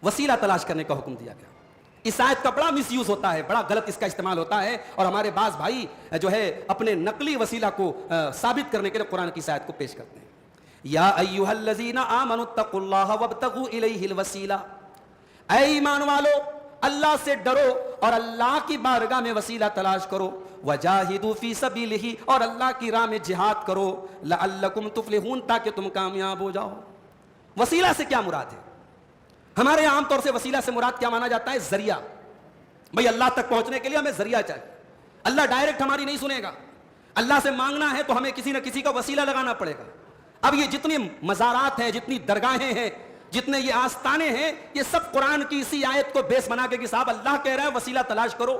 وسیلہ تلاش کرنے کا حکم دیا گیا. اس آیت کا بڑا مس یوز ہوتا ہے, بڑا غلط اس کا استعمال ہوتا ہے, اور ہمارے بعض بھائی جو ہے اپنے نقلی وسیلہ کو ثابت کرنے کے لیے قرآن کی اس آیت کو پیش کرتے ہیں. یا ایھا الذین آمنوا اتقوا اللہ وابتغوا الیہ الوسیلہ, اے ایمان والو اللہ سے ڈرو اور اللہ کی بارگاہ میں وسیلہ تلاش کرو. وجاہدوا فی سبیلہ, اور اللہ کی راہ میں جہاد کرو. لعلکم تفلحون, تاکہ تم کامیاب ہو جاؤ. وسیلہ سے کیا مراد ہے؟ ہمارے یہاں عام طور سے وسیلہ سے مراد کیا مانا جاتا ہے؟ ذریعہ. بھئی اللہ تک پہنچنے کے لیے ہمیں ذریعہ چاہیے. اللہ ڈائریکٹ ہماری نہیں سنے گا, اللہ سے مانگنا ہے تو ہمیں کسی نہ کسی کا وسیلہ لگانا پڑے گا. اب یہ جتنی مزارات ہیں, جتنی درگاہیں ہیں, جتنے یہ آستانے ہیں, یہ سب قرآن کی اسی آیت کو بیس بنا کے کہ صاحب اللہ کہہ رہا ہے وسیلہ تلاش کرو,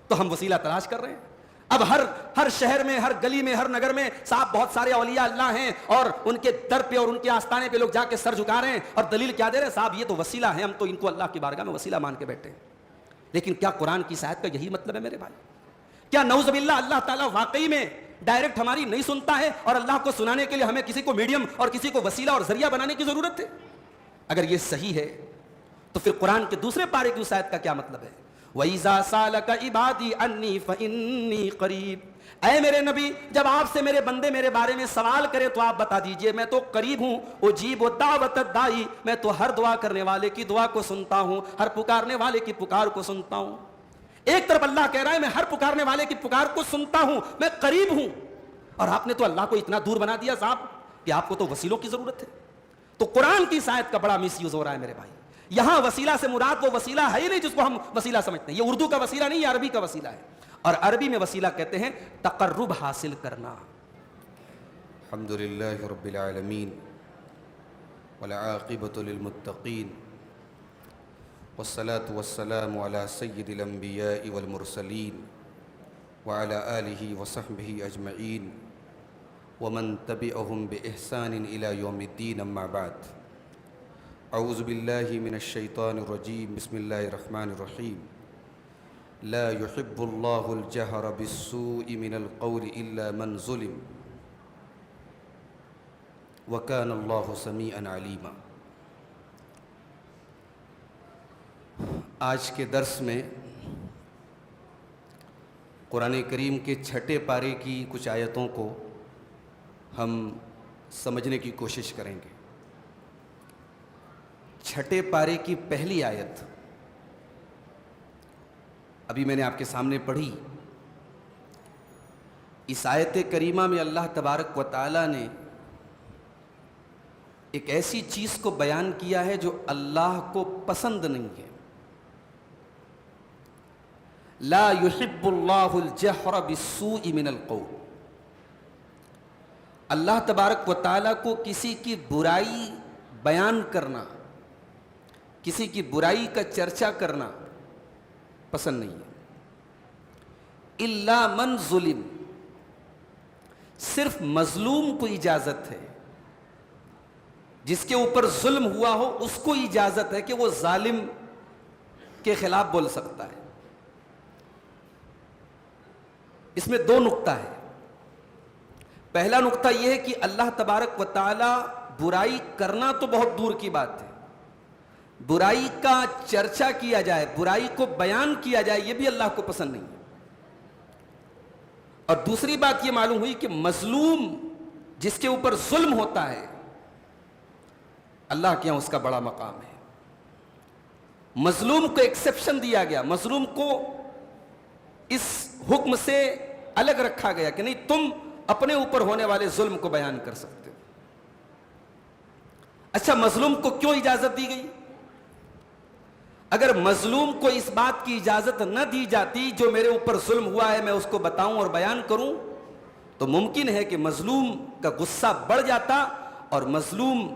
تو ہم وسیلہ تلاش کر رہے ہیں. اب ہر شہر میں, ہر گلی میں, ہر نگر میں صاحب بہت سارے اولیاء اللہ ہیں, اور ان کے در پہ اور ان کے آستانے پہ لوگ جا کے سر جھکا رہے ہیں, اور دلیل کیا دے رہے ہیں؟ صاحب یہ تو وسیلہ ہے, ہم تو ان کو اللہ کی بارگاہ میں وسیلہ مان کے بیٹھے ہیں. لیکن کیا قرآن کی آیت کا یہی مطلب ہے میرے بھائی؟ کیا نعوذ باللہ اللہ تعالیٰ واقعی میں ڈائریکٹ ہماری نہیں سنتا ہے, اور اللہ کو سنانے کے لیے ہمیں کسی کو میڈیم اور کسی کو وسیلہ اور ذریعہ بنانے کی ضرورت ہے؟ اگر یہ صحیح ہے تو پھر قرآن کے دوسرے پارے کی اس آیت کا کیا مطلب ہے؟ وَإِذَا سَأَلَكَ عِبَادِي عَنِّي فَإِنِّي قَرِيبٌ, اے میرے نبی جب آپ سے میرے بندے میرے بارے میں سوال کرے تو آپ بتا دیجئے میں تو قریب ہوں. اجیب دعوت الداعی, میں تو ہر دعا کرنے والے کی دعا کو سنتا ہوں, ہر پکارنے والے کی پکار کو سنتا ہوں. ایک طرف اللہ کہہ رہا ہے میں ہر پکارنے والے کی پکار کو سنتا ہوں, میں قریب ہوں, اور آپ نے تو اللہ کو اتنا دور بنا دیا صاحب کہ آپ کو تو وسیلوں کی ضرورت ہے. تو قرآن کی اس آیت کا بڑا مس یوز ہو رہا ہے میرے بھائی. یہاں وسیلہ سے مراد وہ وسیلہ ہے ہی نہیں جس کو ہم وسیلہ سمجھتے ہیں. یہ اردو کا وسیلہ نہیں, یہ عربی کا وسیلہ ہے, اور عربی میں وسیلہ کہتے ہیں تقرب حاصل کرنا. الحمدللہ رب العالمین والعاقبۃ للمتقین والصلاة والسلام علی سید الانبیاء والمرسلین وعلی آلہ وصحبہ اجمعین ومن تبعهم بإحسان إلى يوم الدین. اما بعد, اعوذ باللہ من الشیطان الرجیم. بسم اللہ الرحمن الرحیم. لا يحب اللہ الجہر بالسوء من القول الا من ظلم وکان اللہ سمیعا علیما. آج کے درس میں قرآن کریم کے چھٹے پارے کی کچھ آیتوں کو ہم سمجھنے کی کوشش کریں گے. چھٹے پارے کی پہلی آیت ابھی میں نے آپ کے سامنے پڑھی. اس آیت کریمہ میں اللہ تبارک و تعالی نے ایک ایسی چیز کو بیان کیا ہے جو اللہ کو پسند نہیں ہے. لا يحب اللہ الجہر بالسوء من القول. اللہ تبارک و تعالیٰ کو کسی کی برائی بیان کرنا, کسی کی برائی کا چرچا کرنا پسند نہیں ہے. الا من ظلم, صرف مظلوم کو اجازت ہے, جس کے اوپر ظلم ہوا ہو اس کو اجازت ہے کہ وہ ظالم کے خلاف بول سکتا ہے. اس میں دو نقطہ ہے. پہلا نقطہ یہ ہے کہ اللہ تبارک و تعالی برائی کرنا تو بہت دور کی بات ہے, برائی کا چرچا کیا جائے, برائی کو بیان کیا جائے, یہ بھی اللہ کو پسند نہیں ہے. اور دوسری بات یہ معلوم ہوئی کہ مظلوم جس کے اوپر ظلم ہوتا ہے اللہ کے یہاں اس کا بڑا مقام ہے. مظلوم کو ایکسیپشن دیا گیا, مظلوم کو اس حکم سے الگ رکھا گیا کہ نہیں تم اپنے اوپر ہونے والے ظلم کو بیان کر سکتے ہو. اچھا مظلوم کو کیوں اجازت دی گئی؟ اگر مظلوم کو اس بات کی اجازت نہ دی جاتی جو میرے اوپر ظلم ہوا ہے میں اس کو بتاؤں اور بیان کروں, تو ممکن ہے کہ مظلوم کا غصہ بڑھ جاتا اور مظلوم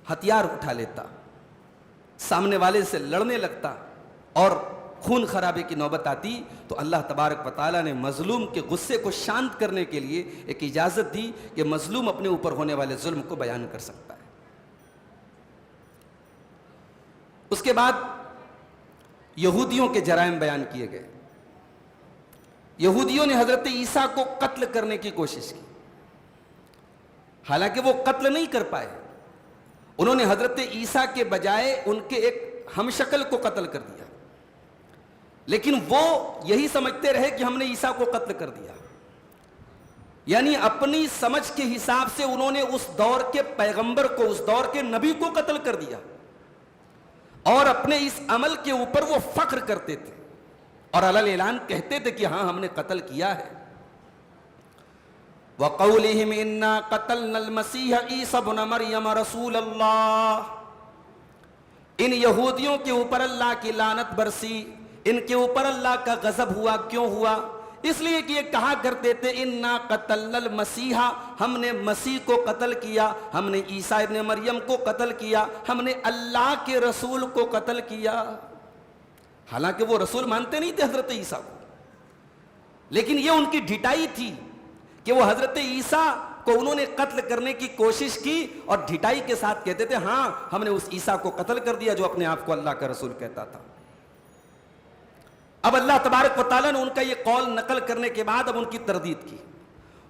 ہتھیار اٹھا لیتا, سامنے والے سے لڑنے لگتا اور خون خرابے کی نوبت آتی. تو اللہ تبارک و تعالیٰ نے مظلوم کے غصے کو شانت کرنے کے لیے ایک اجازت دی کہ مظلوم اپنے اوپر ہونے والے ظلم کو بیان کر سکتا ہے. اس کے بعد یہودیوں کے جرائم بیان کیے گئے. یہودیوں نے حضرت عیسیٰ کو قتل کرنے کی کوشش کی, حالانکہ وہ قتل نہیں کر پائے. انہوں نے حضرت عیسیٰ کے بجائے ان کے ایک ہم شکل کو قتل کر دیا، لیکن وہ یہی سمجھتے رہے کہ ہم نے عیسیٰ کو قتل کر دیا، یعنی اپنی سمجھ کے حساب سے انہوں نے اس دور کے پیغمبر کو، اس دور کے نبی کو قتل کر دیا، اور اپنے اس عمل کے اوپر وہ فخر کرتے تھے اور علی اعلان کہتے تھے کہ ہاں ہم نے قتل کیا ہے۔ وَقَوْلِهِمْ إِنَّا قَتَلْنَا الْمَسِيحَ عِيسَى ابْنَ مَرْيَمَ رَسُولَ اللَّهِ، ان یہودیوں کے اوپر اللہ کی لعنت برسی، ان کے اوپر اللہ کا غضب ہوا۔ کیوں ہوا؟ اس لیے کہ یہ کہا کرتے تھے اِنَّا قَتَلْنَا الْمَسِيحَ، ہم نے مسیح کو قتل کیا، ہم نے عیسیٰ ابن مریم کو قتل کیا، ہم نے اللہ کے رسول کو قتل کیا۔ حالانکہ وہ رسول مانتے نہیں تھے حضرت عیسیٰ کو، لیکن یہ ان کی ڈھٹائی تھی کہ وہ حضرت عیسیٰ کو انہوں نے قتل کرنے کی کوشش کی اور ڈھٹائی کے ساتھ کہتے تھے ہاں ہم نے اس عیسیٰ کو قتل کر دیا جو اپنے آپ کو اللہ کا رسول کہتا تھا۔ اب اللہ تبارک و تعالیٰ نے ان کا یہ قول نقل کرنے کے بعد اب ان کی تردید کی۔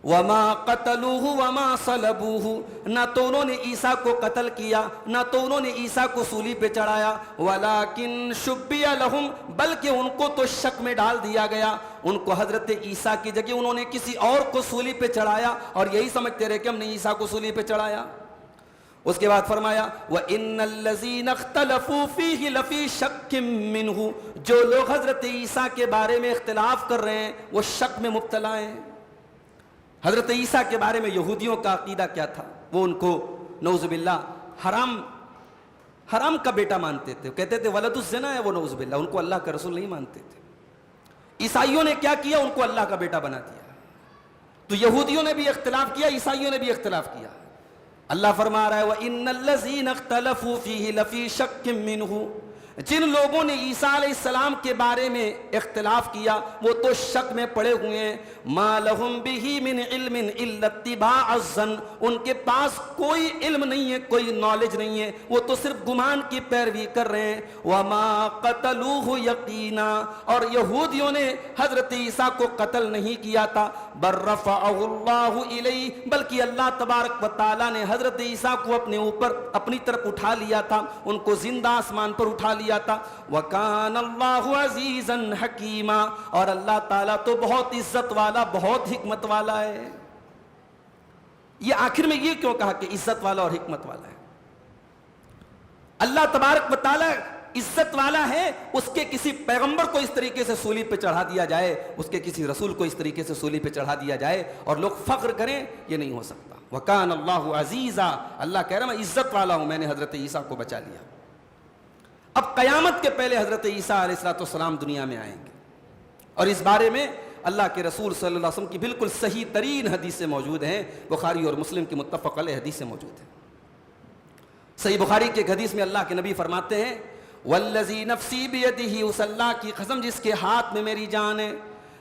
وَمَا قَتَلُوهُ وَمَا صَلَبُوهُ، نہ تو انہوں نے عیسیٰ کو قتل کیا، نہ تو انہوں نے عیسیٰ کو صلیب پہ چڑھایا، وَلَٰكِن شُبِّهَ لَهُمْ، بلکہ ان کو تو شک میں ڈال دیا گیا، ان کو حضرت عیسیٰ کی جگہ انہوں نے کسی اور کو صلیب پہ چڑھایا اور یہی سمجھتے رہے کہ ہم نے عیسیٰ کو صلیب پہ چڑھایا۔ اس کے بعد فرمایا وَإِنَّ الَّذِينَ اخْتَلَفُوا فِيهِ لَفِي شَكٍّ مِّنْهُ، جو لوگ حضرت عیسیٰ کے بارے میں اختلاف کر رہے ہیں وہ شک میں مبتلا ہیں۔ حضرت عیسیٰ کے بارے میں یہودیوں کا عقیدہ کیا تھا؟ وہ ان کو نعوذ باللہ حرام کا بیٹا مانتے تھے، کہتے تھے ولد الزنا ہے وہ، نعوذ باللہ، ان کو اللہ کا رسول نہیں مانتے تھے۔ عیسائیوں نے کیا کیا؟ ان کو اللہ کا بیٹا بنا دیا۔ تو یہودیوں نے بھی اختلاف کیا، عیسائیوں نے بھی اختلاف کیا۔ اللہ فرما رہا ہے وَإِنَّ الَّذِينَ اخْتَلَفُوا فِيهِ لَفِي شَكٍّ مِّنْهُ، جن لوگوں نے عیسیٰ علیہ السلام کے بارے میں اختلاف کیا وہ تو شک میں پڑے ہوئے ہیں۔ مَا لَهُمْ بِهِ مِنْ عِلْمٍ إِلَّا اتِّبَاعَ الظَّنِّ، ان کے پاس کوئی علم نہیں ہے، کوئی نالج نہیں ہے، وہ تو صرف گمان کی پیروی کر رہے ہیں۔ وَمَا قَتَلُوهُ يَقِينًا، اور یہودیوں نے حضرت عیسیٰ کو قتل نہیں کیا تھا، بَلْ رَفَعَهُ اللَّهُ إِلَيْهِ، بلکہ اللہ تبارک و تعالیٰ نے حضرت عیسیٰ کو اپنے اوپر اپنی طرف اٹھا لیا تھا، ان کو زندہ آسمان پر اٹھا لیا تھا۔ وَكَانَ اللَّهُ عَزِيزًا حَكِيمًا، اور اللہ تعالیٰ تو بہت عزت والا، بہت حکمت والا ہے۔ یہ آخر میں یہ کیوں کہا کہ عزت والا اور حکمت والا ہے؟ اللہ تبارک و تعالیٰ عزت والا ہے، اس کے کسی پیغمبر کو اس طریقے سے صلیب پہ چڑھا دیا جائے، اس کے کسی رسول کو اس طریقے سے صلیب پہ چڑھا دیا جائے اور لوگ فخر کریں، یہ نہیں ہو سکتا۔ وَكَانَ اللَّهُ عَزِيزًا، اللہ کہہ رہا میں عزت والا ہوں، میں نے حضرت عیسیٰ کو بچا لیا۔ اب قیامت کے پہلے حضرت عیسیٰ علیہ السلام دنیا میں آئیں گے، اور اس بارے میں اللہ کے رسول صلی اللہ علیہ وسلم کی بالکل صحیح ترین حدیثیں موجود ہیں، بخاری اور مسلم کی متفق علیہ حدیثیں موجود ہیں۔ صحیح بخاری کی ایک حدیث میں اللہ کے نبی فرماتے ہیں والذی نفسی بیدہ، اس اللہ کی قسم جس کے ہاتھ میں میری جان ہے،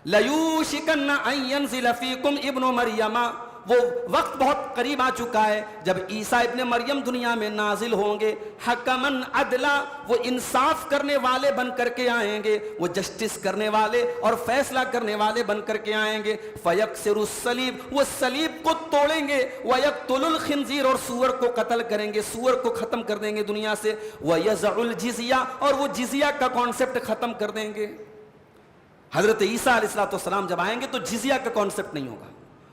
لیوشکن ان ینزل فیکم ابن مریم، وہ وقت بہت قریب آ چکا ہے جب عیسیٰ ابن مریم دنیا میں نازل ہوں گے، حکمن عدلا، وہ انصاف کرنے والے بن کر کے آئیں گے، وہ جسٹس کرنے والے اور فیصلہ کرنے والے بن کر کے آئیں گے، فیکسر الصلیب، وہ صلیب کو توڑیں گے، ویقتل الخنزیر، اور سور کو قتل کریں گے، سور کو ختم کر دیں گے دنیا سے، ویضع الجزیہ، اور وہ جزیہ کا کانسیپٹ ختم کر دیں گے۔ حضرت عیسیٰ علیہ السلام جب آئیں گے تو جزیہ کا کانسیپٹ نہیں ہوگا،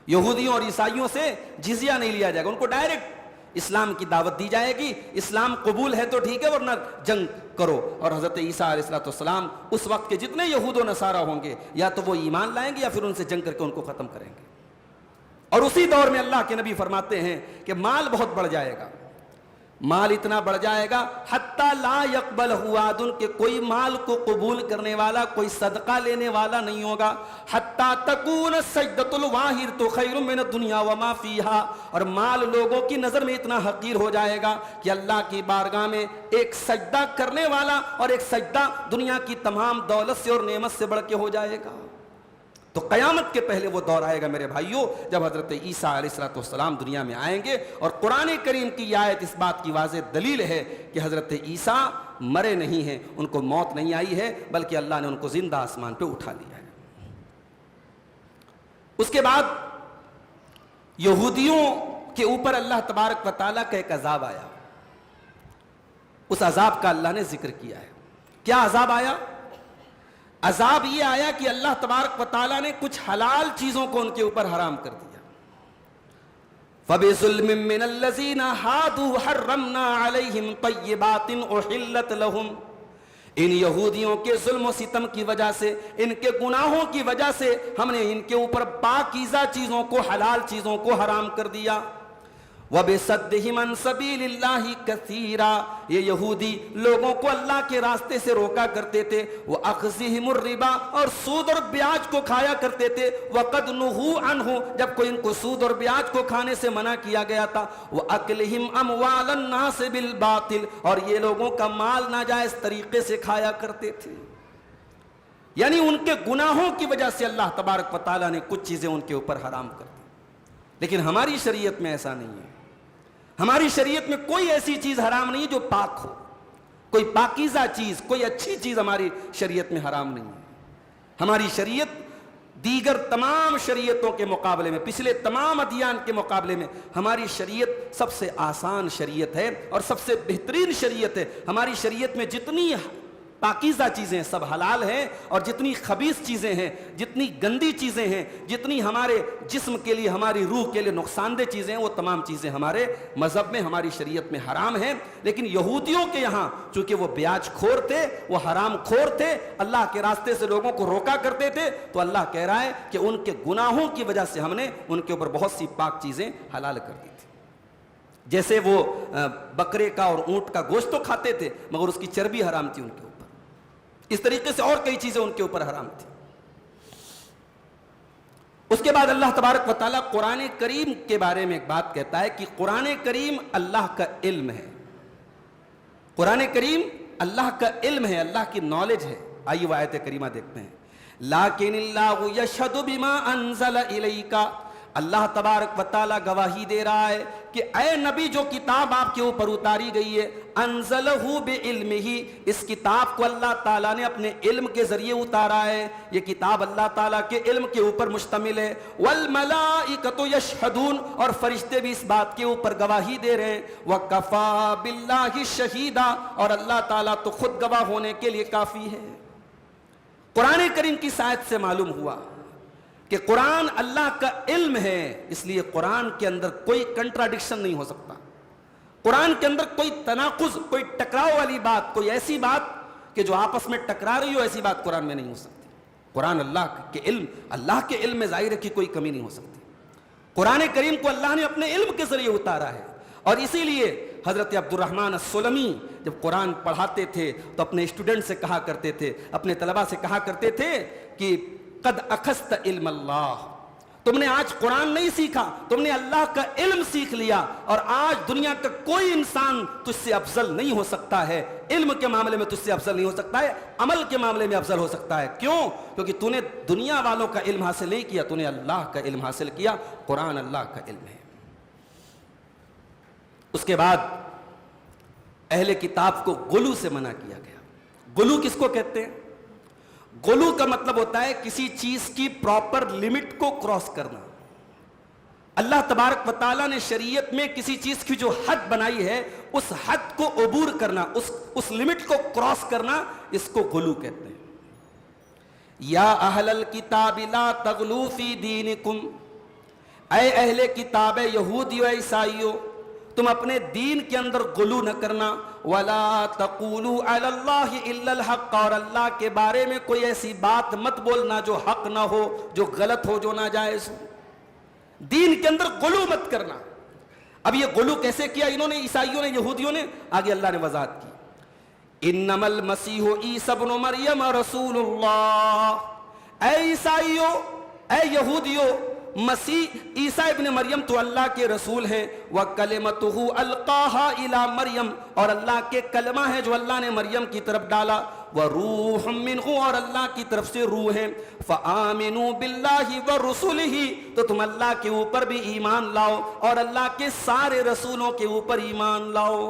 یہودیوں اور عیسائیوں سے جزیہ نہیں لیا جائے گا، ان کو ڈائریکٹ اسلام کی دعوت دی جائے گی، اسلام قبول ہے تو ٹھیک ہے ورنہ جنگ کرو۔ اور حضرت عیسیٰ علیہ السلام اس وقت کے جتنے یہود و نصارہ ہوں گے یا تو وہ ایمان لائیں گے یا پھر ان سے جنگ کر کے ان کو ختم کریں گے۔ اور اسی دور میں اللہ کے نبی فرماتے ہیں کہ مال بہت بڑھ جائے گا، مال اتنا بڑھ جائے گا حتیٰ لا یقبل عاد، کہ کوئی مال کو قبول کرنے والا، کوئی صدقہ لینے والا نہیں ہوگا، حتیٰ تکون سجدۃ الواحد تو خیر من الدنیا وما فیہا، اور مال لوگوں کی نظر میں اتنا حقیر ہو جائے گا کہ اللہ کی بارگاہ میں ایک سجدہ کرنے والا اور ایک سجدہ دنیا کی تمام دولت سے اور نعمت سے بڑھ کے ہو جائے گا۔ تو قیامت کے پہلے وہ دور آئے گا میرے بھائیوں جب حضرت عیسیٰ علیہ السلام دنیا میں آئیں گے، اور قرآن کریم کی آیت اس بات کی واضح دلیل ہے کہ حضرت عیسیٰ مرے نہیں ہیں، ان کو موت نہیں آئی ہے بلکہ اللہ نے ان کو زندہ آسمان پہ اٹھا لیا ہے۔ اس کے بعد یہودیوں کے اوپر اللہ تبارک و تعالیٰ کا ایک عذاب آیا، اس عذاب کا اللہ نے ذکر کیا ہے. کیا عذاب آیا؟ عذاب یہ آیا کہ اللہ تبارک و تعالیٰ نے کچھ حلال چیزوں کو ان کے اوپر حرام کر دیا. فَبِظُلْمٍ مِّنَ الَّذِينَ هَادُوا حَرَّمْنَا عَلَيْهِمْ طَيِّبَاتٍ أُحِلَّتْ لَهُمْ. ان یہودیوں کے ظلم و ستم کی وجہ سے، ان کے گناہوں کی وجہ سے ہم نے ان کے اوپر پاکیزہ چیزوں کو، حلال چیزوں کو حرام کر دیا. وَبِصَدِّهِمْ عَنْ سَبِيلِ اللَّهِ كَثِيرًا. یہ یہودی لوگوں کو اللہ کے راستے سے روکا کرتے تھے. وَأَخْذِهِمُ الرِّبَا، اور سود اور بیاج کو کھایا کرتے تھے. وَقَدْ نُهُوا عَنْهُ، جب کوئی ان کو سود اور بیاج کو کھانے سے منع کیا گیا تھا. وَأَكْلِهِمْ أَمْوَالَ النَّاسِ بِالْبَاطِلِ، اور یہ لوگوں کا مال ناجائز طریقے سے کھایا کرتے تھے. یعنی ان کے گناہوں کی وجہ سے اللہ تبارک و تعالیٰ نے کچھ چیزیں ان کے اوپر حرام کر دی. لیکن ہماری شریعت میں ایسا نہیں ہے. ہماری شریعت میں کوئی ایسی چیز حرام نہیں ہے جو پاک ہو. کوئی پاکیزہ چیز، کوئی اچھی چیز ہماری شریعت میں حرام نہیں ہے. ہماری شریعت دیگر تمام شریعتوں کے مقابلے میں، پچھلے تمام ادیان کے مقابلے میں ہماری شریعت سب سے آسان شریعت ہے اور سب سے بہترین شریعت ہے. ہماری شریعت میں جتنی پاکیزہ چیزیں سب حلال ہیں، اور جتنی خبیث چیزیں ہیں، جتنی گندی چیزیں ہیں، جتنی ہمارے جسم کے لیے، ہماری روح کے لیے نقصان دہ چیزیں ہیں، وہ تمام چیزیں ہمارے مذہب میں، ہماری شریعت میں حرام ہیں. لیکن یہودیوں کے یہاں چونکہ وہ بیاج خور تھے، وہ حرام خور تھے، اللہ کے راستے سے لوگوں کو روکا کرتے تھے، تو اللہ کہہ رہا ہے کہ ان کے گناہوں کی وجہ سے ہم نے ان کے اوپر بہت سی پاک چیزیں حلال کر دی تھی. جیسے وہ بکرے کا اور اونٹ کا گوشت تو کھاتے تھے مگر اس کی چربی حرام تھی ان کے اوپر. اس طریقے سے اور کئی چیزیں ان کے اوپر حرام تھی. اس کے بعد اللہ تبارک و تعالیٰ قرآن کریم کے بارے میں ایک بات کہتا ہے کہ قرآن کریم اللہ کا علم ہے. قرآن کریم اللہ کا علم ہے، اللہ کی نالج ہے. آئیے وہ آیت کریمہ دیکھتے ہیں. لیکن اللہ یشہد بما انزل الیک، اللہ تبارک و تعالیٰ گواہی دے رہا ہے کہ اے نبی جو کتاب آپ کے اوپر اتاری گئی ہے، انزلہ بعلمہ، اس کتاب کو اللہ تعالیٰ نے اپنے علم کے ذریعے اتارا ہے. یہ کتاب اللہ تعالیٰ کے علم کے اوپر مشتمل ہے. والملائکۃ یشہدون، اور فرشتے بھی اس بات کے اوپر گواہی دے رہے ہیں. وکفیٰ باللہ شہیدا، اور اللہ تعالیٰ تو خود گواہ ہونے کے لیے کافی ہے. قرآن کریم کی آیت سے معلوم ہوا کہ قرآن اللہ کا علم ہے، اس لیے قرآن کے اندر کوئی کنٹراڈکشن نہیں ہو سکتا. قرآن کے اندر کوئی تناقض، کوئی ٹکراؤ والی بات، کوئی ایسی بات کہ جو آپس میں ٹکرا رہی ہو، ایسی بات قرآن میں نہیں ہو سکتی. قرآن اللہ کے علم میں ظاہر ہے کہ کوئی کمی نہیں ہو سکتی. قرآن کریم کو اللہ نے اپنے علم کے ذریعے اتارا ہے. اور اسی لیے حضرت عبد الرحمن السلمی جب قرآن پڑھاتے تھے تو اپنے اسٹوڈنٹ سے کہا کرتے تھے، اپنے طلبہ سے کہا کرتے تھے کہ قد اخذت علم اللہ، تم نے آج قرآن نہیں سیکھا، تم نے اللہ کا علم سیکھ لیا. اور آج دنیا کا کوئی انسان تجھ سے افضل نہیں ہو سکتا ہے. علم کے معاملے میں تجھ سے افضل نہیں ہو سکتا ہے، عمل کے معاملے میں افضل ہو سکتا ہے. کیوں؟ کیونکہ تو نے دنیا والوں کا علم حاصل نہیں کیا، تو نے اللہ کا علم حاصل کیا. قرآن اللہ کا علم ہے. اس کے بعد اہل کتاب کو غلو سے منع کیا گیا. غلو کس کو کہتے ہیں؟ غلو کا مطلب ہوتا ہے کسی چیز کی پراپر لمٹ کو کراس کرنا. اللہ تبارک و تعالیٰ نے شریعت میں کسی چیز کی جو حد بنائی ہے، اس حد کو عبور کرنا، اس لمٹ کو کراس کرنا، اس کو غلو کہتے ہیں. یا اہل الکتاب لا تغلو فی دینکم، اے اہل کتاب یہودیو عیسائیو، تم اپنے دین کے اندر غلو نہ کرنا. وَلَا تَقُولُوا عَلَى اللَّهِ إِلَّا الْحَقَّ، اور اللہ کے بارے میں کوئی ایسی بات مت بولنا جو حق نہ ہو، جو غلط ہو، جو ناجائز ہو. دین کے اندر غلو مت کرنا. اب یہ غلو کیسے کیا انہوں نے، عیسائیوں نے، یہودیوں نے؟ آگے اللہ نے وضاحت کی. اِنَّمَا الْمَسِيحُ عِيسَى ابْنُ مَرْيَمَ رَسُولُ اللَّهِ، اے عیسائیوں، اے یہودیوں، مسیح عیسیٰ ابن مریم تو اللہ کے رسول ہیں. وَكَلِمَتُهُ أَلْقَاهَا إِلَى مریم، اور اللہ کے کلمہ ہے جو اللہ نے مریم کی طرف ڈالا. وَرُوحٌ مِّنْهُ، اور اللہ کی طرف سے روح ہے. فَآمِنُوا بِاللَّهِ وَرُسُلِهِ، تو تم اللہ کے اوپر بھی ایمان لاؤ اور اللہ کے سارے رسولوں کے اوپر ایمان لاؤ.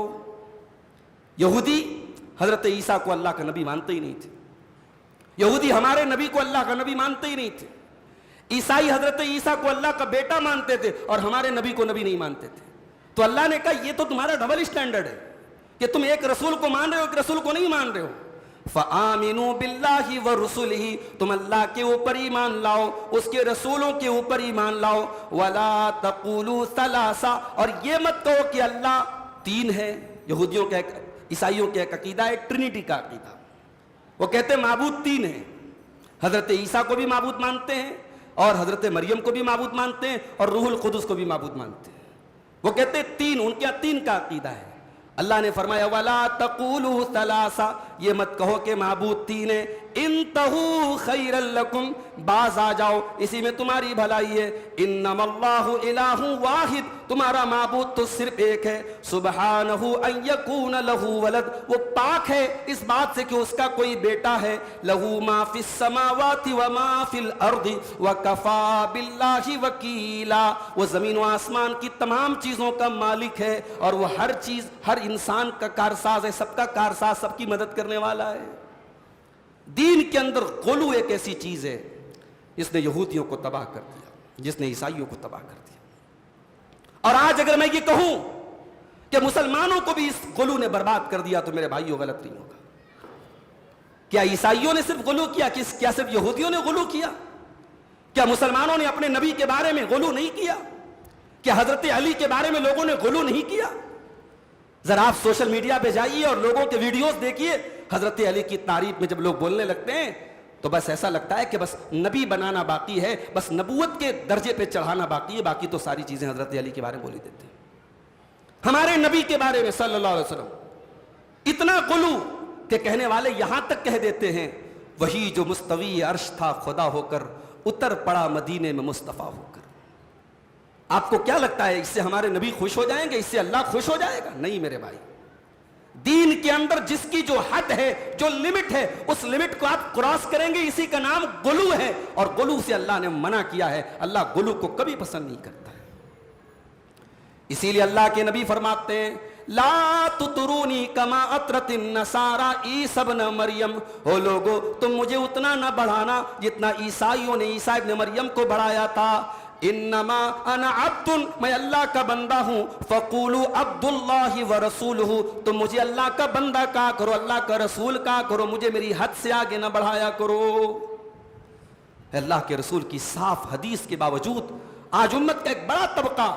یہودی حضرت عیسیٰ کو اللہ کا نبی مانتے ہی نہیں تھے. یہودی ہمارے نبی کو اللہ کا نبی مانتے ہی نہیں تھے. عیسائی حضرت عیسیٰ کو اللہ کا بیٹا مانتے تھے اور ہمارے نبی کو نبی نہیں مانتے تھے. تو اللہ نے کہا یہ تو تمہارا ڈبل اسٹینڈرڈ ہے. کہ تم ایک رسول کو مان رہے ہو، ایک رسول کو نہیں مان رہے ہو. فآمنوا باللہ ورسلہ، تم اللہ کے اوپر ایمان لاؤ، اس کے رسولوں کے اوپر ایمان لاؤ. ولا تقولوا ثلاثہ، اور یہ مت کہو کہ اللہ تین ہے. یہودیوں کا ایک، عیسائیوں کا ایک عقیدہ ہے، ٹرینٹی کا عقیدہ. وہ کہتے ہیں معبود تین ہیں. حضرت عیسیٰ کو بھی معبود مانتے ہیں، اور حضرت مریم کو بھی معبود مانتے ہیں، اور روح القدس کو بھی معبود مانتے ہیں. وہ کہتے ہیں تین، ان کا تین کا عقیدہ ہے. اللہ نے فرمایا وَلَا تَقُولُوا ثَلَاثَ، یہ مت کہو کہ معبود تین ہیں. انتہوا خیرا لکم، باز آ جاؤ، اسی میں تمہاری بھلائی ہے. انما اللہ الہ واحد، تمہارا معبود تو صرف ایک ہے. سبحانہ ان یکون لہ ولد، وہ پاک ہے اس بات سے کہ اس کا کوئی بیٹا ہے. لہ ما فی السماوات وما فی الارض وکفا باللہ وکیلا، وہ زمین و آسمان کی تمام چیزوں کا مالک ہے، اور وہ ہر چیز، ہر انسان کا کارساز ہے، سب کا کارساز، سب کی مدد کرنے والا ہے. دین کے اندر غلو ایک ایسی چیز ہے جس نے یہودیوں کو تباہ کر دیا، جس نے عیسائیوں کو تباہ کر دیا. اور آج اگر میں یہ کہوں کہ مسلمانوں کو بھی اس غلو نے برباد کر دیا تو میرے بھائیوں غلط نہیں ہوگا. کیا عیسائیوں نے صرف غلو کیا؟ کیا صرف یہودیوں نے غلو کیا؟ کیا مسلمانوں نے اپنے نبی کے بارے میں غلو نہیں کیا؟ کیا حضرت علی کے بارے میں لوگوں نے غلو نہیں کیا؟ ذرا آپ سوشل میڈیا پہ جائیے اور لوگوں کے ویڈیوز دیکھیے، حضرت علی کی تعریف میں جب لوگ بولنے لگتے ہیں تو بس ایسا لگتا ہے کہ بس نبی بنانا باقی ہے، بس نبوت کے درجے پہ چڑھانا باقی ہے، باقی تو ساری چیزیں حضرت علی کے بارے میں بولی دیتے ہیں. ہمارے نبی کے بارے میں صلی اللہ علیہ وسلم اتنا غلو کہ کہنے والے یہاں تک کہہ دیتے ہیں وہی جو مستوی عرش تھا خدا ہو کر اتر پڑا مدینے میں مصطفیٰ ہو کر. آپ کو کیا لگتا ہے اس سے ہمارے نبی خوش ہو جائیں گے؟ اس سے اللہ خوش ہو جائے گا؟ نہیں میرے بھائی. دین کے اندر جس کی جو حد ہے، جو لمٹ ہے، اس لمٹ کو آپ کراس کریں گے، اسی کا نام غلو ہے، اور غلو سے اللہ نے منع کیا ہے. اللہ غلو کو کبھی پسند نہیں کرتا ہے. اسی لیے اللہ کے نبی فرماتے ہیں لا تطرونی کما اطرت النصارى عیسی ابن مریم، ہو لوگو تم مجھے اتنا نہ بڑھانا جتنا عیسائیوں نے عیسیٰ ابن مریم کو بڑھایا تھا. انما انا عبد، میں اللہ کا بندہ ہوں. فقولوا عبد اللہ ورسولہ، تم مجھے اللہ کا بندہ کہا کرو، اللہ کا رسول کہا کرو، مجھے میری حد سے آگے نہ بڑھایا کرو. اللہ کے رسول کی صاف حدیث کے باوجود آج امت کا ایک بڑا طبقہ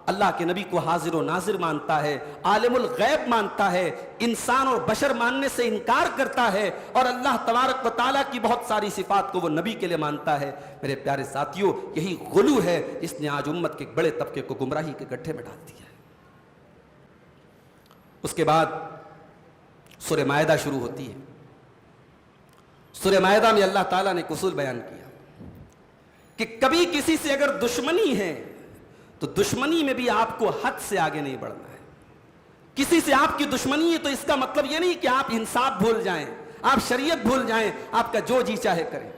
اللہ کے نبی کو حاضر و ناظر مانتا ہے، عالم الغیب مانتا ہے، انسان اور بشر ماننے سے انکار کرتا ہے، اور اللہ تبارک و تعالیٰ کی بہت ساری صفات کو وہ نبی کے لیے مانتا ہے. میرے پیارے ساتھیوں، یہی غلو ہے جس نے آج امت کے بڑے طبقے کو گمراہی کے گڈھے میں ڈال دیا ہے. اس کے بعد سورہ مائدہ شروع ہوتی ہے. سورہ مائدہ میں اللہ تعالیٰ نے ایک اصول بیان کیا کہ کبھی کسی سے اگر دشمنی ہے تو دشمنی میں بھی آپ کو حد سے آگے نہیں بڑھنا ہے. کسی سے آپ کی دشمنی ہے تو اس کا مطلب یہ نہیں کہ آپ انصاف بھول جائیں، آپ شریعت بھول جائیں، آپ کا جو جی چاہے کریں.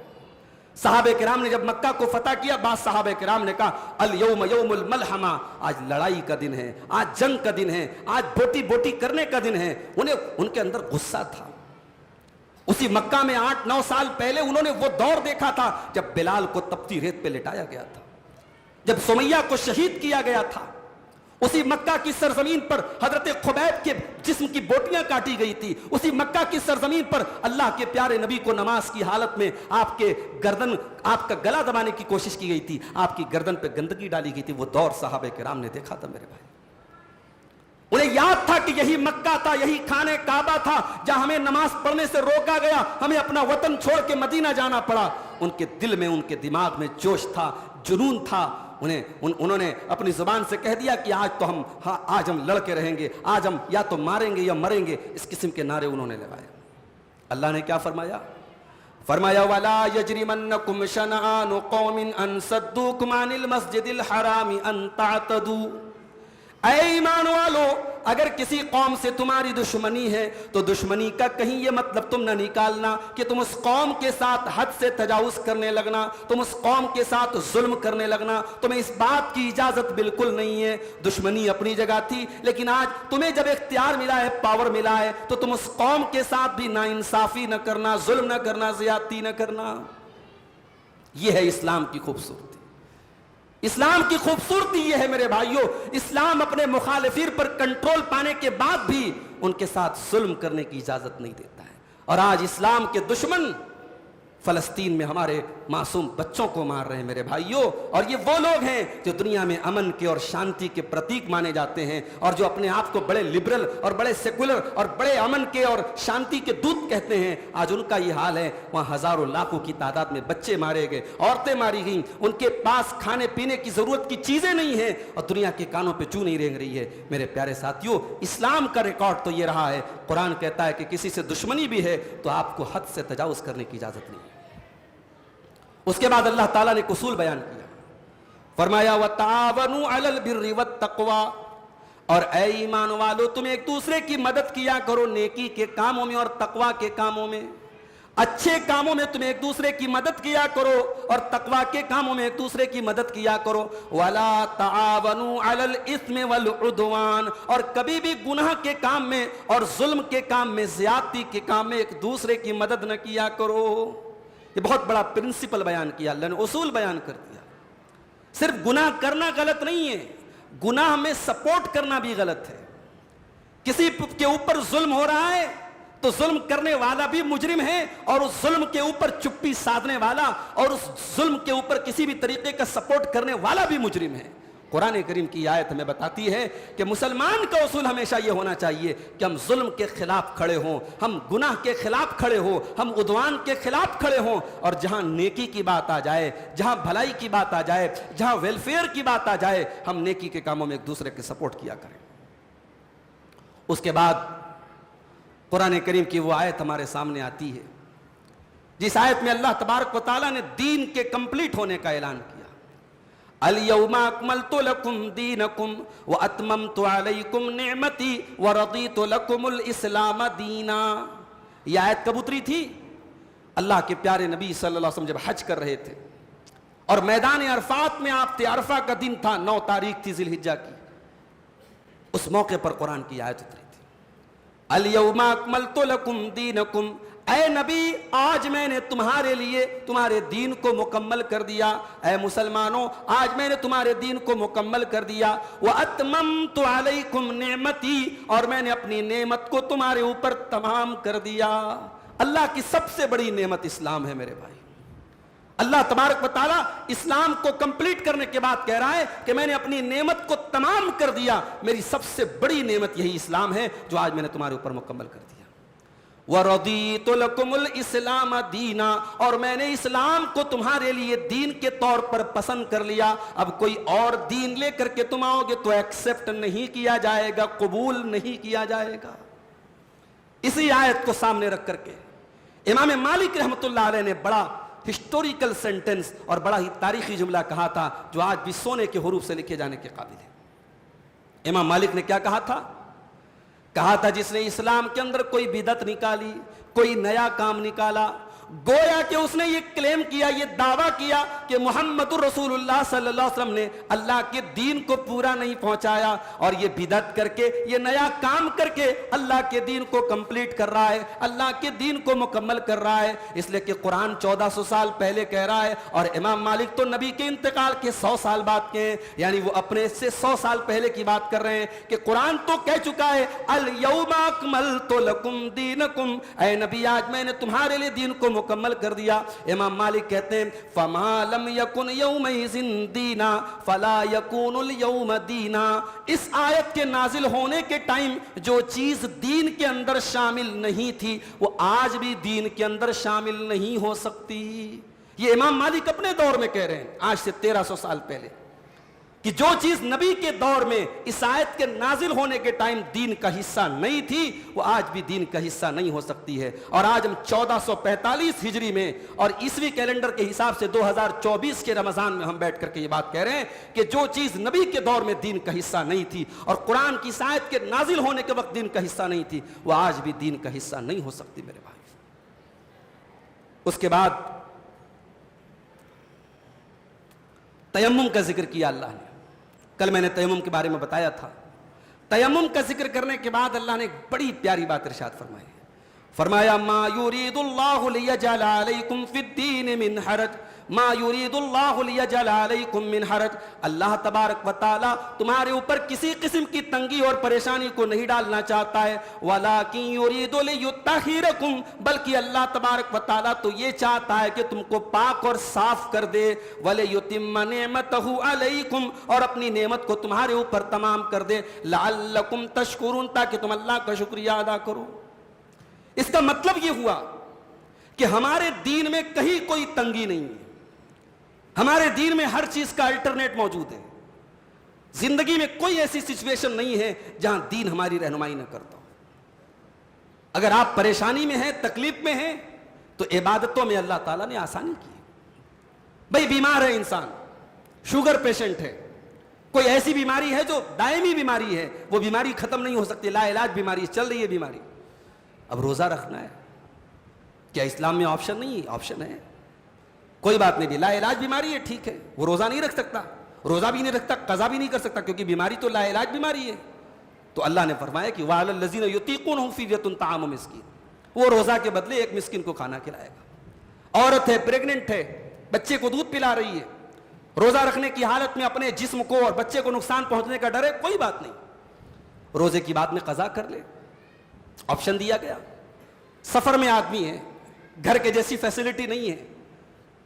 صحابہ کرام نے جب مکہ کو فتح کیا، بعض صحابہ کرام نے کہا الیوم یوم الملحمہ، آج لڑائی کا دن ہے، آج جنگ کا دن ہے، آج بوٹی بوٹی کرنے کا دن ہے. ان کے اندر غصہ تھا. اسی مکہ میں 8-9 سال پہلے انہوں نے وہ دور دیکھا تھا جب بلال کو تپتی ریت پہ لٹایا گیا تھا، جب سمیہ کو شہید کیا گیا تھا. اسی مکہ کی سرزمین پر حضرت خبیب کے جسم کی بوٹیاں کاٹی گئی تھی. اسی مکہ کی سرزمین پر اللہ کے پیارے نبی کو نماز کی حالت میں آپ کا گلا دبانے کی کوشش کی گئی تھی، آپ کی گردن پہ گندگی ڈالی گئی تھی. وہ دور صحابہ کرام نے دیکھا تھا میرے بھائی. انہیں یاد تھا کہ یہی مکہ تھا، یہی خانہ کعبہ تھا جہاں ہمیں نماز پڑھنے سے روکا گیا، ہمیں اپنا وطن چھوڑ کے مدینہ جانا پڑا. ان کے دل میں، ان کے دماغ میں جوش تھا، جنون تھا. انہوں نے اپنی زبان سے کہہ دیا کہ آج ہم لڑ کے رہیں گے، آج ہم یا تو ماریں گے یا مریں گے. اس قسم کے نعرے انہوں نے لگائے. اللہ نے کیا فرمایا؟ فرمایا وَلَا يَجْرِمَنَّكُمْ شَنَآنُ قَوْمٍ أَن صَدُّوكُمْ عَنِ الْمَسْجِدِ الْحَرَامِ أَن تَعْتَدُوا. اے ایمان والو، اگر کسی قوم سے تمہاری دشمنی ہے تو دشمنی کا کہیں یہ مطلب تم نہ نکالنا کہ تم اس قوم کے ساتھ حد سے تجاوز کرنے لگنا، تم اس قوم کے ساتھ ظلم کرنے لگنا. تمہیں اس بات کی اجازت بالکل نہیں ہے. دشمنی اپنی جگہ تھی، لیکن آج تمہیں جب اختیار ملا ہے، پاور ملا ہے، تو تم اس قوم کے ساتھ بھی ناانصافی نہ کرنا، ظلم نہ کرنا، زیادتی نہ کرنا. یہ ہے اسلام کی خوبصورتی. اسلام کی خوبصورتی یہ ہے میرے بھائیوں، اسلام اپنے مخالفین پر کنٹرول پانے کے بعد بھی ان کے ساتھ ظلم کرنے کی اجازت نہیں دیتا ہے. اور آج اسلام کے دشمن فلسطین میں ہمارے معصوم بچوں کو مار رہے ہیں میرے بھائیوں. اور یہ وہ لوگ ہیں جو دنیا میں امن کے اور شانتی کے پرتیک مانے جاتے ہیں, اور جو اپنے آپ کو بڑے لبرل اور بڑے سیکولر اور بڑے امن کے اور شانتی کے دودت کہتے ہیں. آج ان کا یہ حال ہے. وہاں ہزاروں لاکھوں کی تعداد میں بچے مارے گئے, عورتیں ماری گئیں, ان کے پاس کھانے پینے کی ضرورت کی چیزیں نہیں ہیں, اور دنیا کے کانوں پہ چوں نہیں رینگ رہی ہے. میرے پیارے ساتھیوں, اسلام کا ریکارڈ تو یہ رہا ہے. قرآن کہتا ہے کہ کسی سے دشمنی بھی ہے تو آپ کو حد سے تجاوز کرنے کی اجازت نہیں ہے. اس کے بعد اللہ تعالیٰ نے ایک اصول بیان کیا, فرمایا وَتَعَاوَنُوا عَلَى الْبِرِّ وَالتَّقْوَى, اور اے ایمان والو تم ایک دوسرے کی مدد کیا کرو نیکی کے کاموں میں اور تقوی کے کاموں میں. اچھے کاموں میں تم ایک دوسرے کی مدد کیا کرو اور تقوی کے کاموں میں ایک دوسرے کی مدد کیا کرو. وَلَا تَعَاوَنُوا عَلَى الْإِثْمِ وَالْعُدْوَانِ, اور کبھی بھی گناہ کے کام میں اور ظلم کے کام میں, زیادتی کے کام میں ایک دوسرے کی مدد نہ کیا کرو. یہ بہت بڑا پرنسپل بیان کیا اللہ نے, اصول بیان کر دیا. صرف گناہ کرنا غلط نہیں ہے, گناہ میں سپورٹ کرنا بھی غلط ہے. کسی کے اوپر ظلم ہو رہا ہے تو ظلم کرنے والا بھی مجرم ہے, اور اس ظلم کے اوپر چپی سادھنے والا اور اس ظلم کے اوپر کسی بھی طریقے کا سپورٹ کرنے والا بھی مجرم ہے. قرآن کریم کی آیت ہمیں بتاتی ہے کہ مسلمان کا اصول ہمیشہ یہ ہونا چاہیے کہ ہم ظلم کے خلاف کھڑے ہوں, ہم گناہ کے خلاف کھڑے ہوں, ہم عدوان کے خلاف کھڑے ہوں, اور جہاں نیکی کی بات آ جائے, جہاں بھلائی کی بات آ جائے, جہاں ویلفیئر کی بات آ جائے, ہم نیکی کے کاموں میں ایک دوسرے کے سپورٹ کیا کریں. اس کے بعد قرآن کریم کی وہ آیت ہمارے سامنے آتی ہے جس آیت میں اللہ تبارک و تعالیٰ نے دین کے کمپلیٹ ہونے کا اعلان کیا. اليوم اکملت لکم دینکم واتممت علیکم نعمتی ورضیت لکم الاسلام دینا. یہ آیت کب اتری تھی؟ اللہ کے پیارے نبی صلی اللہ علیہ وسلم جب حج کر رہے تھے اور میدان عرفات میں آپ تھے. عرفہ کا دن تھا, 9 تاریخ تھی ذی الحجہ کی. اس موقع پر قرآن کی آیت اتری تھی, اليوم اکملت لکم دینکم, اے نبی آج میں نے تمہارے لیے تمہارے دین کو مکمل کر دیا. اے مسلمانوں آج میں نے تمہارے دین کو مکمل کر دیا. وَأَتْمَمْتُ عَلَيْكُمْ نِعْمَتِي, اور میں نے اپنی نعمت کو تمہارے اوپر تمام کر دیا. اللہ کی سب سے بڑی نعمت اسلام ہے میرے بھائی. اللہ تبارک و تعالیٰ اسلام کو کمپلیٹ کرنے کے بعد کہہ رہا ہے کہ میں نے اپنی نعمت کو تمام کر دیا. میری سب سے بڑی نعمت یہی اسلام ہے جو آج میں نے تمہارے اوپر مکمل کر دیا. وَرَضِيتُ لَكُمُ الْإِسْلَامَ دِينًا, اور میں نے اسلام کو تمہارے لیے دین کے طور پر پسند کر لیا. اب کوئی اور دین لے کر کے تم آؤ گے تو ایکسیپٹ نہیں کیا جائے گا, قبول نہیں کیا جائے گا. اسی آیت کو سامنے رکھ کر کے امام مالک رحمۃ اللہ علیہ نے بڑا ہسٹوریکل سینٹنس اور بڑا ہی تاریخی جملہ کہا تھا جو آج بھی سونے کے حروف سے لکھے جانے کے قابل ہے. امام مالک نے کیا کہا تھا؟ کہا تھا جس نے اسلام کے اندر کوئی بدعت نکالی, کوئی نیا کام نکالا, گویا کہ اس نے یہ کلیم کیا, یہ دعویٰ کیا کہ محمد رسول اللہ صلی اللہ علیہ وسلم نے اللہ کے دین کو پورا نہیں پہنچایا, اور یہ بدعت کر کے, یہ نیا کام کر کے اللہ کے دین کو کمپلیٹ کر رہا ہے, اللہ کے دین کو مکمل کر رہا ہے. اس لیے کہ قرآن 1400 سال پہلے کہہ رہا ہے, اور امام مالک تو نبی کے انتقال کے 100 سال بعد کے ہیں, یعنی وہ اپنے سے 100 سال پہلے کی بات کر رہے ہیں کہ قرآن تو کہہ چکا ہے الیوم اکملت لکم دینکم, اے نبی آج میں نے تمہارے لیے دین کو مکمل کر دیا. امام مالک کہتے ہیں فما لم یکن یومئذ دینا فلا یکون اليوم دینا. اس آیت کے نازل ہونے کے ٹائم جو چیز دین کے اندر شامل نہیں تھی وہ آج بھی دین کے اندر شامل نہیں ہو سکتی. یہ امام مالک اپنے دور میں کہہ رہے ہیں, آج سے 1300 سال پہلے, کہ جو چیز نبی کے دور میں اس آیت کے نازل ہونے کے ٹائم دین کا حصہ نہیں تھی وہ آج بھی دین کا حصہ نہیں ہو سکتی ہے. اور آج ہم 1445 ہجری میں اور عیسوی کیلنڈر کے حساب سے 2024 کے رمضان میں ہم بیٹھ کر کے یہ بات کہہ رہے ہیں کہ جو چیز نبی کے دور میں دین کا حصہ نہیں تھی اور قرآن کی اس آیت کے نازل ہونے کے وقت دین کا حصہ نہیں تھی وہ آج بھی دین کا حصہ نہیں ہو سکتی میرے بھائی. اس کے بعد تیمم کا ذکر کیا اللہ نے. کل میں نے تیمم کے بارے میں بتایا تھا. تیمم کا ذکر کرنے کے بعد اللہ نے ایک بڑی پیاری بات ارشاد فرمائی. فرمایا ما یرید اللہ لیجعل علیکم فی الدین من حرج، ما یرید اللہ لیجعل علیکم من حرج، اللہ تبارک و تعالی تمہارے اوپر کسی قسم کی تنگی اور پریشانی کو نہیں ڈالنا چاہتا ہے، ولیکن یرید لیطہرکم، بلکہ اللہ تبارک و تعالی تو یہ چاہتا ہے کہ تم کو پاک اور صاف کر دے، ولیتم نعمتہ علیکم، اور اپنی نعمت کو تمہارے اوپر تمام کر دے، لعلکم تشکرون، تاکہ تم اللہ کا شکریہ ادا کرو۔ اس کا مطلب یہ ہوا کہ ہمارے دین میں کہیں کوئی تنگی نہیں ہے، ہمارے دین میں ہر چیز کا الٹرنیٹ موجود ہے، زندگی میں کوئی ایسی سچویشن نہیں ہے جہاں دین ہماری رہنمائی نہ کرتا ہو۔ اگر آپ پریشانی میں ہیں، تکلیف میں ہیں، تو عبادتوں میں اللہ تعالیٰ نے آسانی کی۔ بھئی بیمار ہے انسان، شوگر پیشنٹ ہے، کوئی ایسی بیماری ہے جو دائمی بیماری ہے، وہ بیماری ختم نہیں ہو سکتی، لا علاج بیماری چل رہی ہے بیماری، اب روزہ رکھنا ہے، کیا اسلام میں آپشن نہیں ہے؟ آپشن ہے، کوئی بات نہیں بھی، لا علاج بیماری ہے، ٹھیک ہے، وہ روزہ نہیں رکھ سکتا، روزہ بھی نہیں رکھتا، قضا بھی نہیں کر سکتا، کیونکہ بیماری تو لا علاج بیماری ہے۔ تو اللہ نے فرمایا کہ وَعَلَى الَّذِينَ يُطِيقُونَهُ فِدْيَةٌ طَعَامُ مِسْكِينٍ، وہ روزہ کے بدلے ایک مسکین کو کھانا کھلائے گا۔ عورت ہے، پریگننٹ ہے، بچے کو دودھ پلا رہی ہے، روزہ رکھنے کی حالت میں اپنے جسم کو اور بچے کو نقصان پہنچنے کا ڈر ہے، کوئی بات نہیں، روزے کی بعد میں قضا کر لے، آپشن دیا گیا۔ سفر میں آدمی ہے، گھر کے جیسی فیسلٹی نہیں ہے،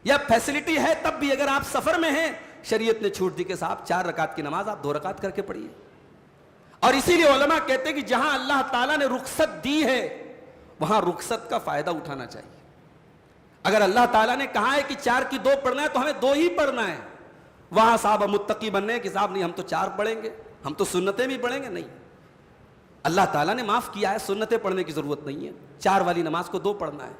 یا فیسلٹی ہے تب بھی اگر آپ سفر میں ہیں، شریعت نے چھوٹ دی کہ صاحب 4 رکعت کی نماز آپ 2 رکعت کر کے پڑھیے۔ اور اسی لیے علماء کہتے ہیں کہ جہاں اللہ تعالیٰ نے رخصت دی ہے وہاں رخصت کا فائدہ اٹھانا چاہیے۔ اگر اللہ تعالیٰ نے کہا ہے کہ 4 کی 2 پڑھنا ہے تو ہمیں 2 ہی پڑھنا ہے، وہاں صاحب متقی بننے کہ صاحب نہیں ہم تو 4 پڑھیں گے، ہم تو سنتیں بھی پڑھیں گے، نہیں، اللہ تعالیٰ نے معاف کیا ہے، سنتیں پڑھنے کی ضرورت نہیں ہے، 4 والی نماز کو 2 پڑھنا ہے۔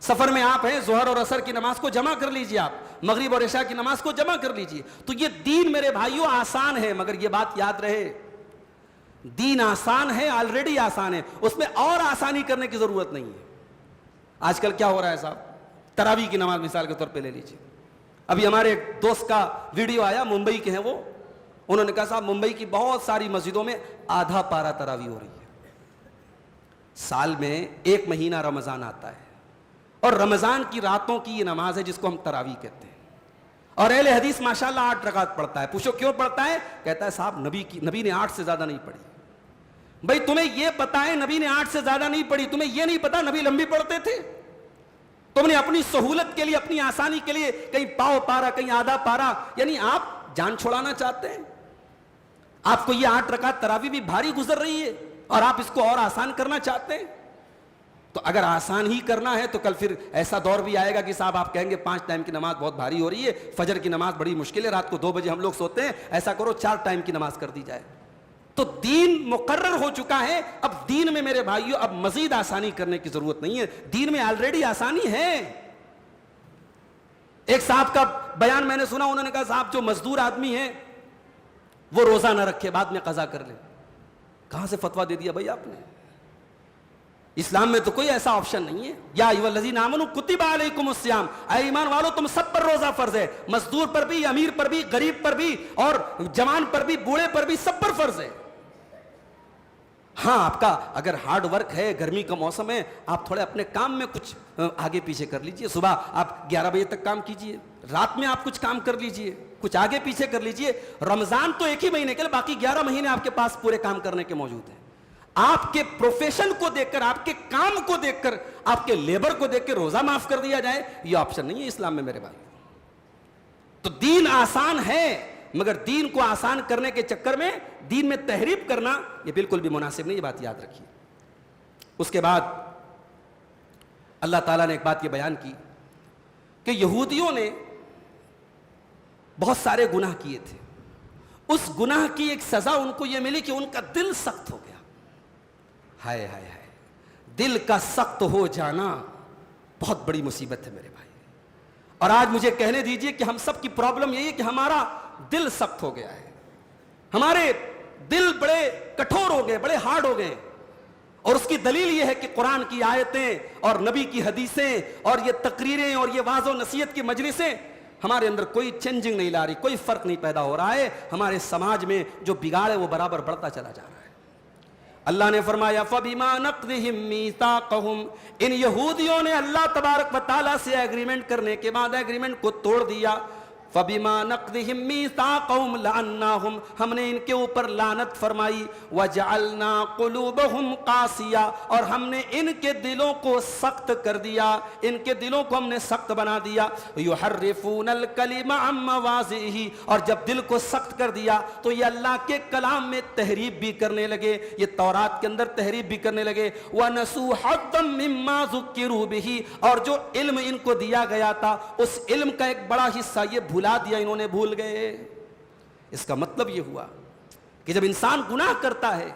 سفر میں آپ ہیں، ظہر اور عصر کی نماز کو جمع کر لیجئے، آپ مغرب اور عشاء کی نماز کو جمع کر لیجئے۔ تو یہ دین میرے بھائیوں آسان ہے، مگر یہ بات یاد رہے، دین آسان ہے، آلریڈی آسان ہے، اس میں اور آسانی کرنے کی ضرورت نہیں ہے۔ آج کل کیا ہو رہا ہے صاحب، تراویح کی نماز مثال کے طور پہ لے لیجئے، ابھی ہمارے ایک دوست کا ویڈیو آیا، ممبئی کے ہیں وہ، انہوں نے کہا صاحب ممبئی کی بہت ساری مسجدوں میں آدھا پارہ تراویح ہو رہی ہے۔ سال میں 1 مہینہ رمضان آتا ہے، اور رمضان کی راتوں کی یہ نماز ہے جس کو ہم تراویح کہتے ہیں، اور اہل حدیث ماشاءاللہ 8 رکعت پڑھتا ہے۔ پوچھو کیوں پڑھتا ہے؟ کہتا ہے صاحب نبی نے 8 سے زیادہ نہیں پڑھی۔ بھئی تمہیں یہ پتا ہے نبی نے 8 سے زیادہ نہیں پڑھی، تمہیں یہ نہیں پتا نبی لمبی پڑھتے تھے؟ تم نے اپنی سہولت کے لیے، اپنی آسانی کے لیے کہیں پاؤ پارا، کہیں آدھا پارا، یعنی آپ جان چھوڑانا چاہتے ہیں؟ آپ کو یہ 8 رکعت تراویح بھی بھاری گزر رہی ہے اور آپ اس کو اور آسان کرنا چاہتے ہیں؟ تو اگر آسان ہی کرنا ہے تو کل پھر ایسا دور بھی آئے گا کہ صاحب آپ کہیں گے 5 ٹائم کی نماز بہت بھاری ہو رہی ہے، فجر کی نماز بڑی مشکل ہے، رات کو 2 بجے ہم لوگ سوتے ہیں، ایسا کرو 4 ٹائم کی نماز کر دی جائے۔ تو دین مقرر ہو چکا ہے، اب دین میں میرے بھائیوں اب مزید آسانی کرنے کی ضرورت نہیں ہے، دین میں آلریڈی آسانی ہے۔ ایک صاحب کا بیان میں نے سنا، انہوں نے کہا صاحب جو مزدور آدمی ہے وہ روزہ نہ رکھے، بعد میں قضا کر لے۔ کہاں سے فتویٰ دے دیا بھائی آپ نے؟ اسلام میں تو کوئی ایسا آپشن نہیں ہے۔ یا ایھا الذین آمنوا کتب علیکم الصیام، اے ایمان والو تم سب پر روزہ فرض ہے، مزدور پر بھی، امیر پر بھی، غریب پر بھی، اور جوان پر بھی، بوڑھے پر بھی، سب پر فرض ہے۔ ہاں آپ کا اگر ہارڈ ورک ہے، گرمی کا موسم ہے، آپ تھوڑے اپنے کام میں کچھ آگے پیچھے کر لیجئے، صبح آپ 11 بجے تک کام کیجئے، رات میں آپ کچھ کام کر لیجئے، کچھ آگے پیچھے کر لیجئے۔ رمضان تو 1 ہی مہینے کے لیے، باقی 11 مہینے آپ کے پاس پورے کام کرنے کے موجود ہیں۔ آپ کے پروفیشن کو دیکھ کر، آپ کے کام کو دیکھ کر، آپ کے لیبر کو دیکھ کے روزہ معاف کر دیا جائے، یہ آپشن نہیں ہے اسلام میں میرے بھائی۔ تو دین آسان ہے، مگر دین کو آسان کرنے کے چکر میں دین میں تحریف کرنا یہ بالکل بھی مناسب نہیں، یہ بات یاد رکھیے۔ اس کے بعد اللہ تعالیٰ نے ایک بات یہ بیان کی کہ یہودیوں نے بہت سارے گناہ کیے تھے، اس گناہ کی ایک سزا ان کو یہ ملی کہ ان کا دل سخت ہو گیا۔ ہائے ہائے ہائے، دل کا سخت ہو جانا بہت بڑی مصیبت ہے میرے بھائی۔ اور آج مجھے کہنے دیجئے کہ ہم سب کی پرابلم یہی ہے کہ ہمارا دل سخت ہو گیا ہے، ہمارے دل بڑے کٹھور ہو گئے، بڑے ہارڈ ہو گئے، اور اس کی دلیل یہ ہے کہ قرآن کی آیتیں اور نبی کی حدیثیں اور یہ تقریریں اور یہ وعظ و نصیحت کی مجلسیں ہمارے اندر کوئی چینجنگ نہیں لا رہی، کوئی فرق نہیں پیدا ہو رہا ہے، ہمارے سماج میں جو بگاڑ ہے وہ برابر بڑھتا چلا جا رہا ہے۔ اللہ نے فرمایا فَبِمَا نَقْضِهِمْ مِيثَاقَهُمْ، ان یہودیوں نے اللہ تبارک و تعالیٰ سے ایگریمنٹ کرنے کے بعد ایگریمنٹ کو توڑ دیا. فَبِمَا نَقْضِهِمْ مِيثَاقَهُمْ لَعَنَّاهُمْ، ہم نے ان کے اوپر لعنت فرمائی. وَجَعَلْنَا قُلُوبَهُمْ قَاسِيَةً، اور ہم نے ان کے دلوں کو سخت کر دیا، ان کے دلوں کو ہم نے سخت بنا دیا. يُحَرِّفُونَ الْكَلِمَ عَن مَّوَاضِعِهِ، اور جب دل کو سخت کر دیا تو یہ اللہ کے کلام میں تحریف بھی کرنے لگے، یہ تورات کے اندر تحریف بھی کرنے لگے. وَنَسُوا حَظًّا مِّمَّا ذُكِّرُوا بِهِ، اور جو علم ان کو دیا گیا تھا اس علم کا ایک بڑا حصہ یہ بھولا دیا، انہوں نے بھول گئے. اس کا مطلب یہ ہوا کہ جب انسان گناہ کرتا ہے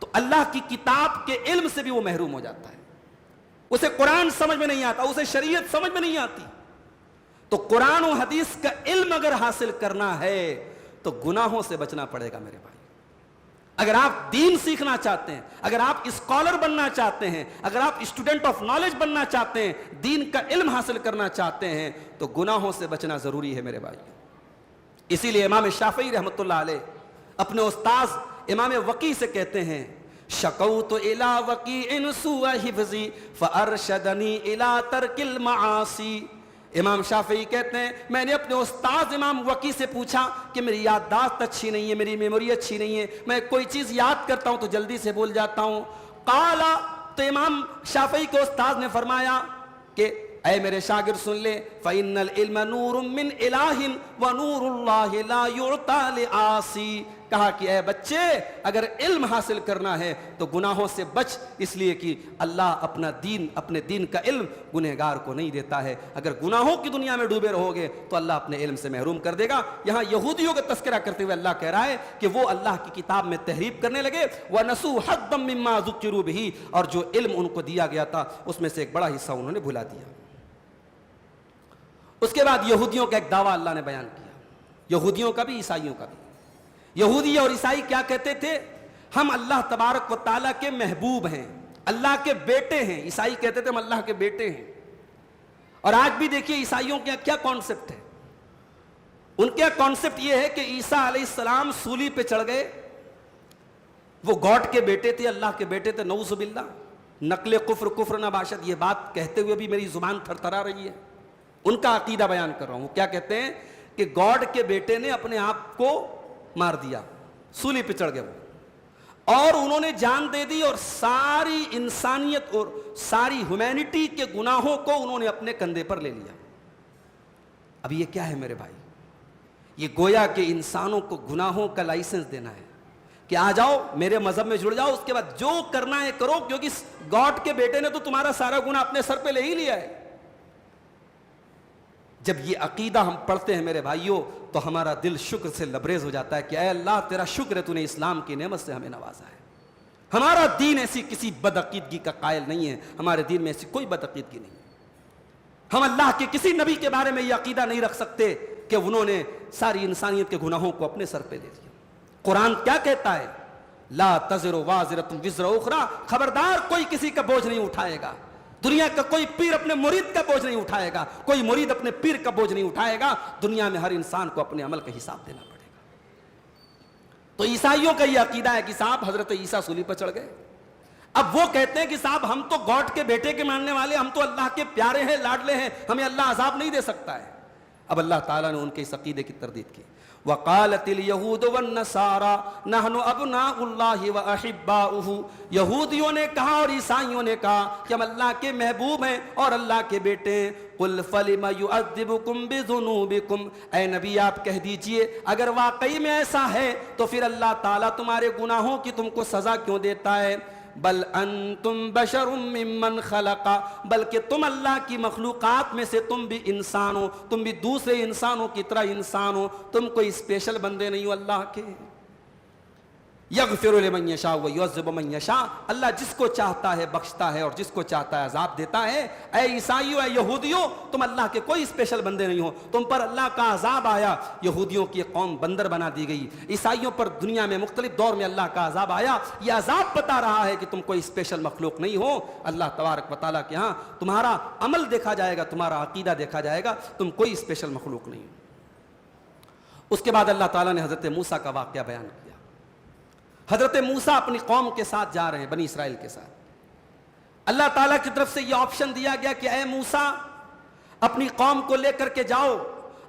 تو اللہ کی کتاب کے علم سے بھی وہ محروم ہو جاتا ہے. اسے قرآن سمجھ میں نہیں آتا، اسے شریعت سمجھ میں نہیں آتی. تو قرآن و حدیث کا علم اگر حاصل کرنا ہے تو گناہوں سے بچنا پڑے گا میرے بھائی. اگر آپ دین سیکھنا چاہتے ہیں، اگر آپ اسکالر بننا چاہتے ہیں، اگر آپ اسٹوڈنٹ آف نالج بننا چاہتے ہیں، دین کا علم حاصل کرنا چاہتے ہیں تو گناہوں سے بچنا ضروری ہے میرے بھائی. اسی لیے امام شافعی رحمۃ اللہ علیہ اپنے استاذ امام وقی سے کہتے ہیں شکوت الی وقیع سوء حفظی فارشدنی الی ترک المعاصی. امام شافعی کہتے ہیں میں نے اپنے استاذ امام وقی سے پوچھا کہ میری یادداشت اچھی نہیں ہے، میری میموری اچھی نہیں ہے، میں کوئی چیز یاد کرتا ہوں تو جلدی سے بھول جاتا ہوں. قال، تو امام شافعی کے استاذ نے فرمایا کہ اے میرے شاگرد سن لے فَإِنَّ الْعِلْمَ نُورٌ مِّنْ إِلَٰهٍ وَنُورُ اللَّهِ لَا يُعْطَىٰ لِعَاصِي. کہا کہ اے بچے اگر علم حاصل کرنا ہے تو گناہوں سے بچ، اس لیے کہ اللہ اپنے دین کا علم گنہگار کو نہیں دیتا ہے. اگر گناہوں کی دنیا میں ڈوبے رہو گے تو اللہ اپنے علم سے محروم کر دے گا. یہاں یہودیوں کا تذکرہ کرتے ہوئے اللہ کہہ رہا ہے کہ وہ اللہ کی کتاب میں تحریف کرنے لگے. وَنَسُوا حَظًّا مِّمَّا ذُكِّرُوا بِهِ، اور جو علم ان کو دیا گیا تھا اس میں سے ایک بڑا حصہ انہوں نے بھلا دیا. اس کے بعد یہودیوں کا ایک دعویٰ اللہ نے بیان کیا، یہودیوں کا بھی عیسائیوں کا بھی. یہودی اور عیسائی کیا کہتے تھے؟ ہم اللہ تبارک و تعالیٰ کے محبوب ہیں، اللہ کے بیٹے ہیں. عیسائی کہتے تھے ہم اللہ کے بیٹے ہیں. اور آج بھی دیکھیے عیسائیوں کا کیا کانسیپٹ ہے. ان کا کانسیپٹ یہ ہے کہ عیسیٰ علیہ السلام سولی پہ چڑھ گئے، وہ گاڈ کے بیٹے تھے، اللہ کے بیٹے تھے. نعوذ باللہ، نقل کفر نہ باشد. یہ بات کہتے ہوئے بھی میری زبان تھرتھرا رہی ہے. ان کا عقیدہ بیان کر رہا ہوں. کیا کہتے ہیں کہ گاڈ کے بیٹے نے اپنے آپ کو مار دیا، سولی پہ چڑھ گئے وہ، اور انہوں نے جان دے دی اور ساری انسانیت اور ساری ہیومینٹی کے گناہوں کو انہوں نے اپنے کندھے پر لے لیا. اب یہ کیا ہے میرے بھائی؟ یہ گویا کہ انسانوں کو گناہوں کا لائسنس دینا ہے کہ آ جاؤ میرے مذہب میں جڑ جاؤ، اس کے بعد جو کرنا ہے کرو، کیونکہ گاڈ کے بیٹے نے تو تمہارا سارا گناہ اپنے سر پہ لے ہی لیا ہے. جب یہ عقیدہ ہم پڑھتے ہیں میرے بھائیوں تو ہمارا دل شکر سے لبریز ہو جاتا ہے کہ اے اللہ تیرا شکر ہے، تو نے اسلام کی نعمت سے ہمیں نوازا ہے. ہمارا دین ایسی کسی بدعقیدگی کا قائل نہیں ہے، ہمارے دین میں ایسی کوئی بدعقیدگی نہیں. ہم اللہ کے کسی نبی کے بارے میں یہ عقیدہ نہیں رکھ سکتے کہ انہوں نے ساری انسانیت کے گناہوں کو اپنے سر پہ لے لیا. قرآن کیا کہتا ہے؟ لا تزر وازرۃ وزر اخری، خبردار کوئی کسی کا بوجھ نہیں اٹھائے گا. دنیا کا کوئی پیر اپنے مرید کا بوجھ نہیں اٹھائے گا، کوئی مرید اپنے پیر کا بوجھ نہیں اٹھائے گا. دنیا میں ہر انسان کو اپنے عمل کا حساب دینا پڑے گا. تو عیسائیوں کا یہ عقیدہ ہے کہ صاحب حضرت عیسیٰ سولی پر چڑھ گئے. اب وہ کہتے ہیں کہ صاحب ہم تو گاڈ کے بیٹے کے ماننے والے، ہم تو اللہ کے پیارے ہیں، لاڈلے ہیں، ہمیں اللہ عذاب نہیں دے سکتا ہے. اب اللہ تعالیٰ نے ان کے اس عقیدے کی تردید کی. وقالت اليہود والنصارى نحن ابناء اللہ واحباؤہ. یہودیوں نے کہا اور عیسائیوں نے کہا کہ ہم اللہ کے محبوب ہیں اور اللہ کے بیٹے ہیں. قل فلم يعذبكم بذنوبكم، اے نبی آپ کہہ دیجئے اگر واقعی میں ایسا ہے تو پھر اللہ تعالیٰ تمہارے گناہوں کی تم کو سزا کیوں دیتا ہے؟ بل انتم بشر ممن خلق، بلکہ تم اللہ کی مخلوقات میں سے تم بھی انسان ہو، تم بھی دوسرے انسانوں کی طرح انسان ہو، تم کوئی اسپیشل بندے نہیں ہو اللہ کے. یغفر لمن یشاء ویعذب من یشاء، اللہ جس کو چاہتا ہے بخشتا ہے اور جس کو چاہتا ہے عذاب دیتا ہے. اے عیسائیوں، اے یہودیوں، تم اللہ کے کوئی اسپیشل بندے نہیں ہو، تم پر اللہ کا عذاب آیا. یہودیوں کی قوم بندر بنا دی گئی، عیسائیوں پر دنیا میں مختلف دور میں اللہ کا عذاب آیا. یہ عذاب بتا رہا ہے کہ تم کوئی اسپیشل مخلوق نہیں ہو. اللہ تبارک و تعالیٰ کے ہاں تمہارا عمل دیکھا جائے گا، تمہارا عقیدہ دیکھا جائے گا، تم کوئی اسپیشل مخلوق نہیں ہو. اس کے بعد اللہ تعالیٰ نے حضرت موسیٰ کا واقعہ بیان کیا. حضرت موسیٰ اپنی قوم کے ساتھ جا رہے ہیں، بنی اسرائیل کے ساتھ. اللہ تعالیٰ کی طرف سے یہ آپشن دیا گیا کہ اے موسیٰ اپنی قوم کو لے کر کے جاؤ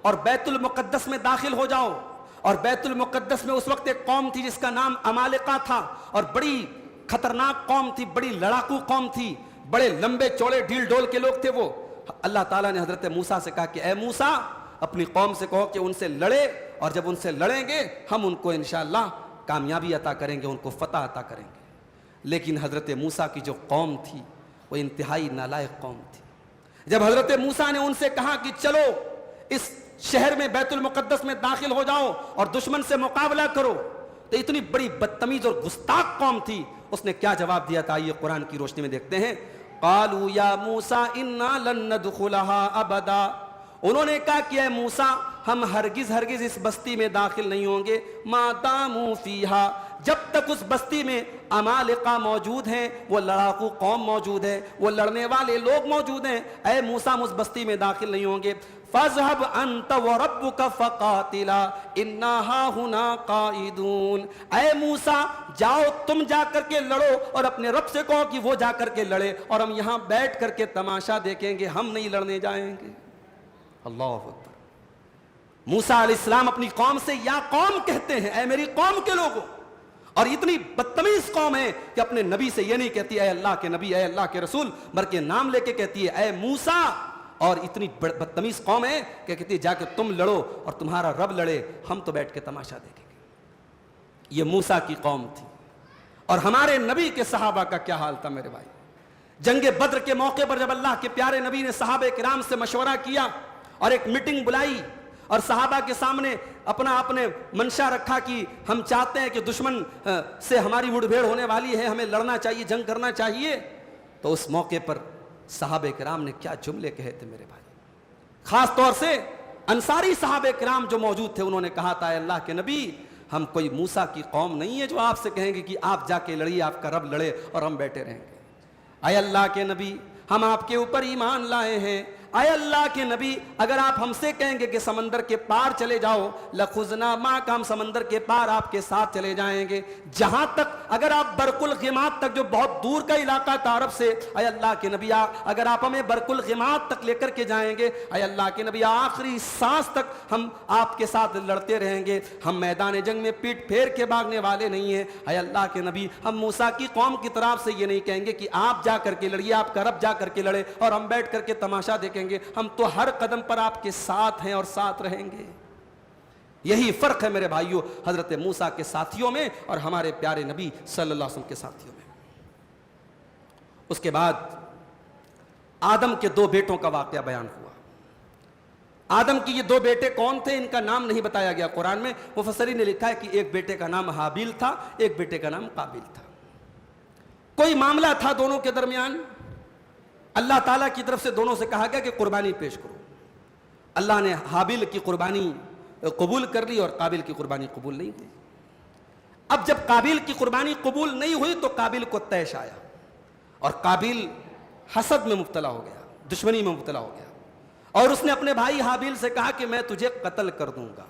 اور بیت المقدس میں داخل ہو جاؤ. اور بیت المقدس میں اس وقت ایک قوم تھی جس کا نام عمالقہ تھا، اور بڑی خطرناک قوم تھی، بڑی لڑاکو قوم تھی، بڑے لمبے چوڑے ڈھیل ڈول کے لوگ تھے وہ. اللہ تعالیٰ نے حضرت موسیٰ سے کہا کہ اے موسیٰ اپنی قوم سے کہو کہ ان سے لڑے، اور جب ان سے لڑیں گے ہم ان کو انشاءاللہ کامیابی عطا کریں گے، ان کو فتح عطا کریں گے. لیکن حضرت موسیٰ کی جو قوم تھی وہ انتہائی نالائق قوم تھی. جب حضرت موسیٰ نے ان سے کہا کہ چلو اس شہر میں بیت المقدس میں داخل ہو جاؤ اور دشمن سے مقابلہ کرو، تو اتنی بڑی بدتمیز اور گستاخ قوم تھی. اس نے کیا جواب دیا تھا یہ قرآن کی روشنی میں دیکھتے ہیں. قالوا یا موسیٰ انا لن ندخلها ابدا. انہوں نے کہا کہ اے موسیٰ ہم ہرگز اس بستی میں داخل نہیں ہوں گے ما داموا فیہا، جب تک اس بستی میں عمالقہ موجود ہیں، وہ لڑاکو قوم موجود ہے، وہ لڑنے والے لوگ موجود ہیں. اے موسیٰ ہم اس بستی میں داخل نہیں ہوں گے. فاذهب انت وربك فقاتلا انا هاهنا قاعدون. اے موسیٰ جاؤ تم جا کر کے لڑو اور اپنے رب سے کہو کہ وہ جا کر کے لڑے، اور ہم یہاں بیٹھ کر کے تماشا دیکھیں گے، ہم نہیں لڑنے جائیں گے. اللہ اکبر. موسیٰ علیہ السلام اپنی قوم سے یا قوم کہتے ہیں، اے میری قوم کے لوگوں. اور اتنی بدتمیز قوم ہے کہ اپنے نبی سے یہ نہیں کہتی اے اللہ کے نبی، اے اللہ کے رسول، بلکہ نام لے کے کہتی ہے اے موسیٰ. اور اتنی بدتمیز قوم ہے کہ کہتی ہے جا کے تم لڑو اور تمہارا رب لڑے، ہم تو بیٹھ کے تماشا دیکھیں گے. یہ موسیٰ کی قوم تھی. اور ہمارے نبی کے صحابہ کا کیا حال تھا میرے بھائی. جنگ بدر کے موقع پر جب اللہ کے پیارے نبی نے صحابہ کرام سے مشورہ کیا اور ایک میٹنگ بلائی اور صحابہ کے سامنے اپنے منشا رکھا کہ ہم چاہتے ہیں کہ دشمن سے ہماری مڑ بھیڑ ہونے والی ہے، ہمیں لڑنا چاہیے، جنگ کرنا چاہیے، تو اس موقع پر صحابہ کرام نے کیا جملے کہے تھے میرے بھائی. خاص طور سے انصاری صحابہ کرام جو موجود تھے انہوں نے کہا تھا اے اللہ کے نبی ہم کوئی موسیٰ کی قوم نہیں ہے جو آپ سے کہیں گے کہ آپ جا کے لڑیے، آپ کا رب لڑے اور ہم بیٹھے رہیں گے. اے اللہ کے نبی ہم آپ کے اوپر ایمان لائے ہیں. اے اللہ کے نبی اگر آپ ہم سے کہیں گے کہ سمندر کے پار چلے جاؤ لخذنا معک، ہم سمندر کے پار آپ کے ساتھ چلے جائیں گے. جہاں تک اگر آپ برق الغمات تک جو بہت دور کا علاقہ تھا عرب سے، اے اللہ کے نبی اگر آپ ہمیں برق الغمات تک لے کر کے جائیں گے، اے اللہ کے نبی آخری سانس تک ہم آپ کے ساتھ لڑتے رہیں گے. ہم میدان جنگ میں پیٹ پھیر کے بھاگنے والے نہیں ہیں. اے اللہ کے نبی ہم موسیٰ کی قوم کی طرف سے یہ نہیں کہیں گے کہ آپ جا کر کے لڑیے، آپ کا رب جا کر کے لڑے اور ہم بیٹھ کر کے تماشا دیکھیں گے. ہم تو ہر قدم پر آپ کے ساتھ ہیں اور ساتھ رہیں گے. یہی فرق ہے میرے بھائیوں حضرت موسیٰ کے ساتھیوں میں اور ہمارے پیارے نبی صلی اللہ علیہ وسلم کے ساتھیوں میں. اس کے بعد آدم کے 2 بیٹوں کا واقعہ بیان ہوا. آدم کی یہ 2 بیٹے کون تھے ان کا نام نہیں بتایا گیا قرآن میں. مفسرین نے لکھا ہے کہ ایک بیٹے کا نام حابیل تھا، ایک بیٹے کا نام قابیل تھا. کوئی معاملہ تھا دونوں کے درمیان. اللہ تعالیٰ کی طرف سے دونوں سے کہا گیا کہ قربانی پیش کرو. اللہ نے حابیل کی قربانی قبول کر لی اور قابیل کی قربانی قبول نہیں ہوئی. اب جب قابیل کی قربانی قبول نہیں ہوئی تو قابیل کو طیش آیا اور قابیل حسد میں مبتلا ہو گیا، دشمنی میں مبتلا ہو گیا، اور اس نے اپنے بھائی حابیل سے کہا کہ میں تجھے قتل کر دوں گا.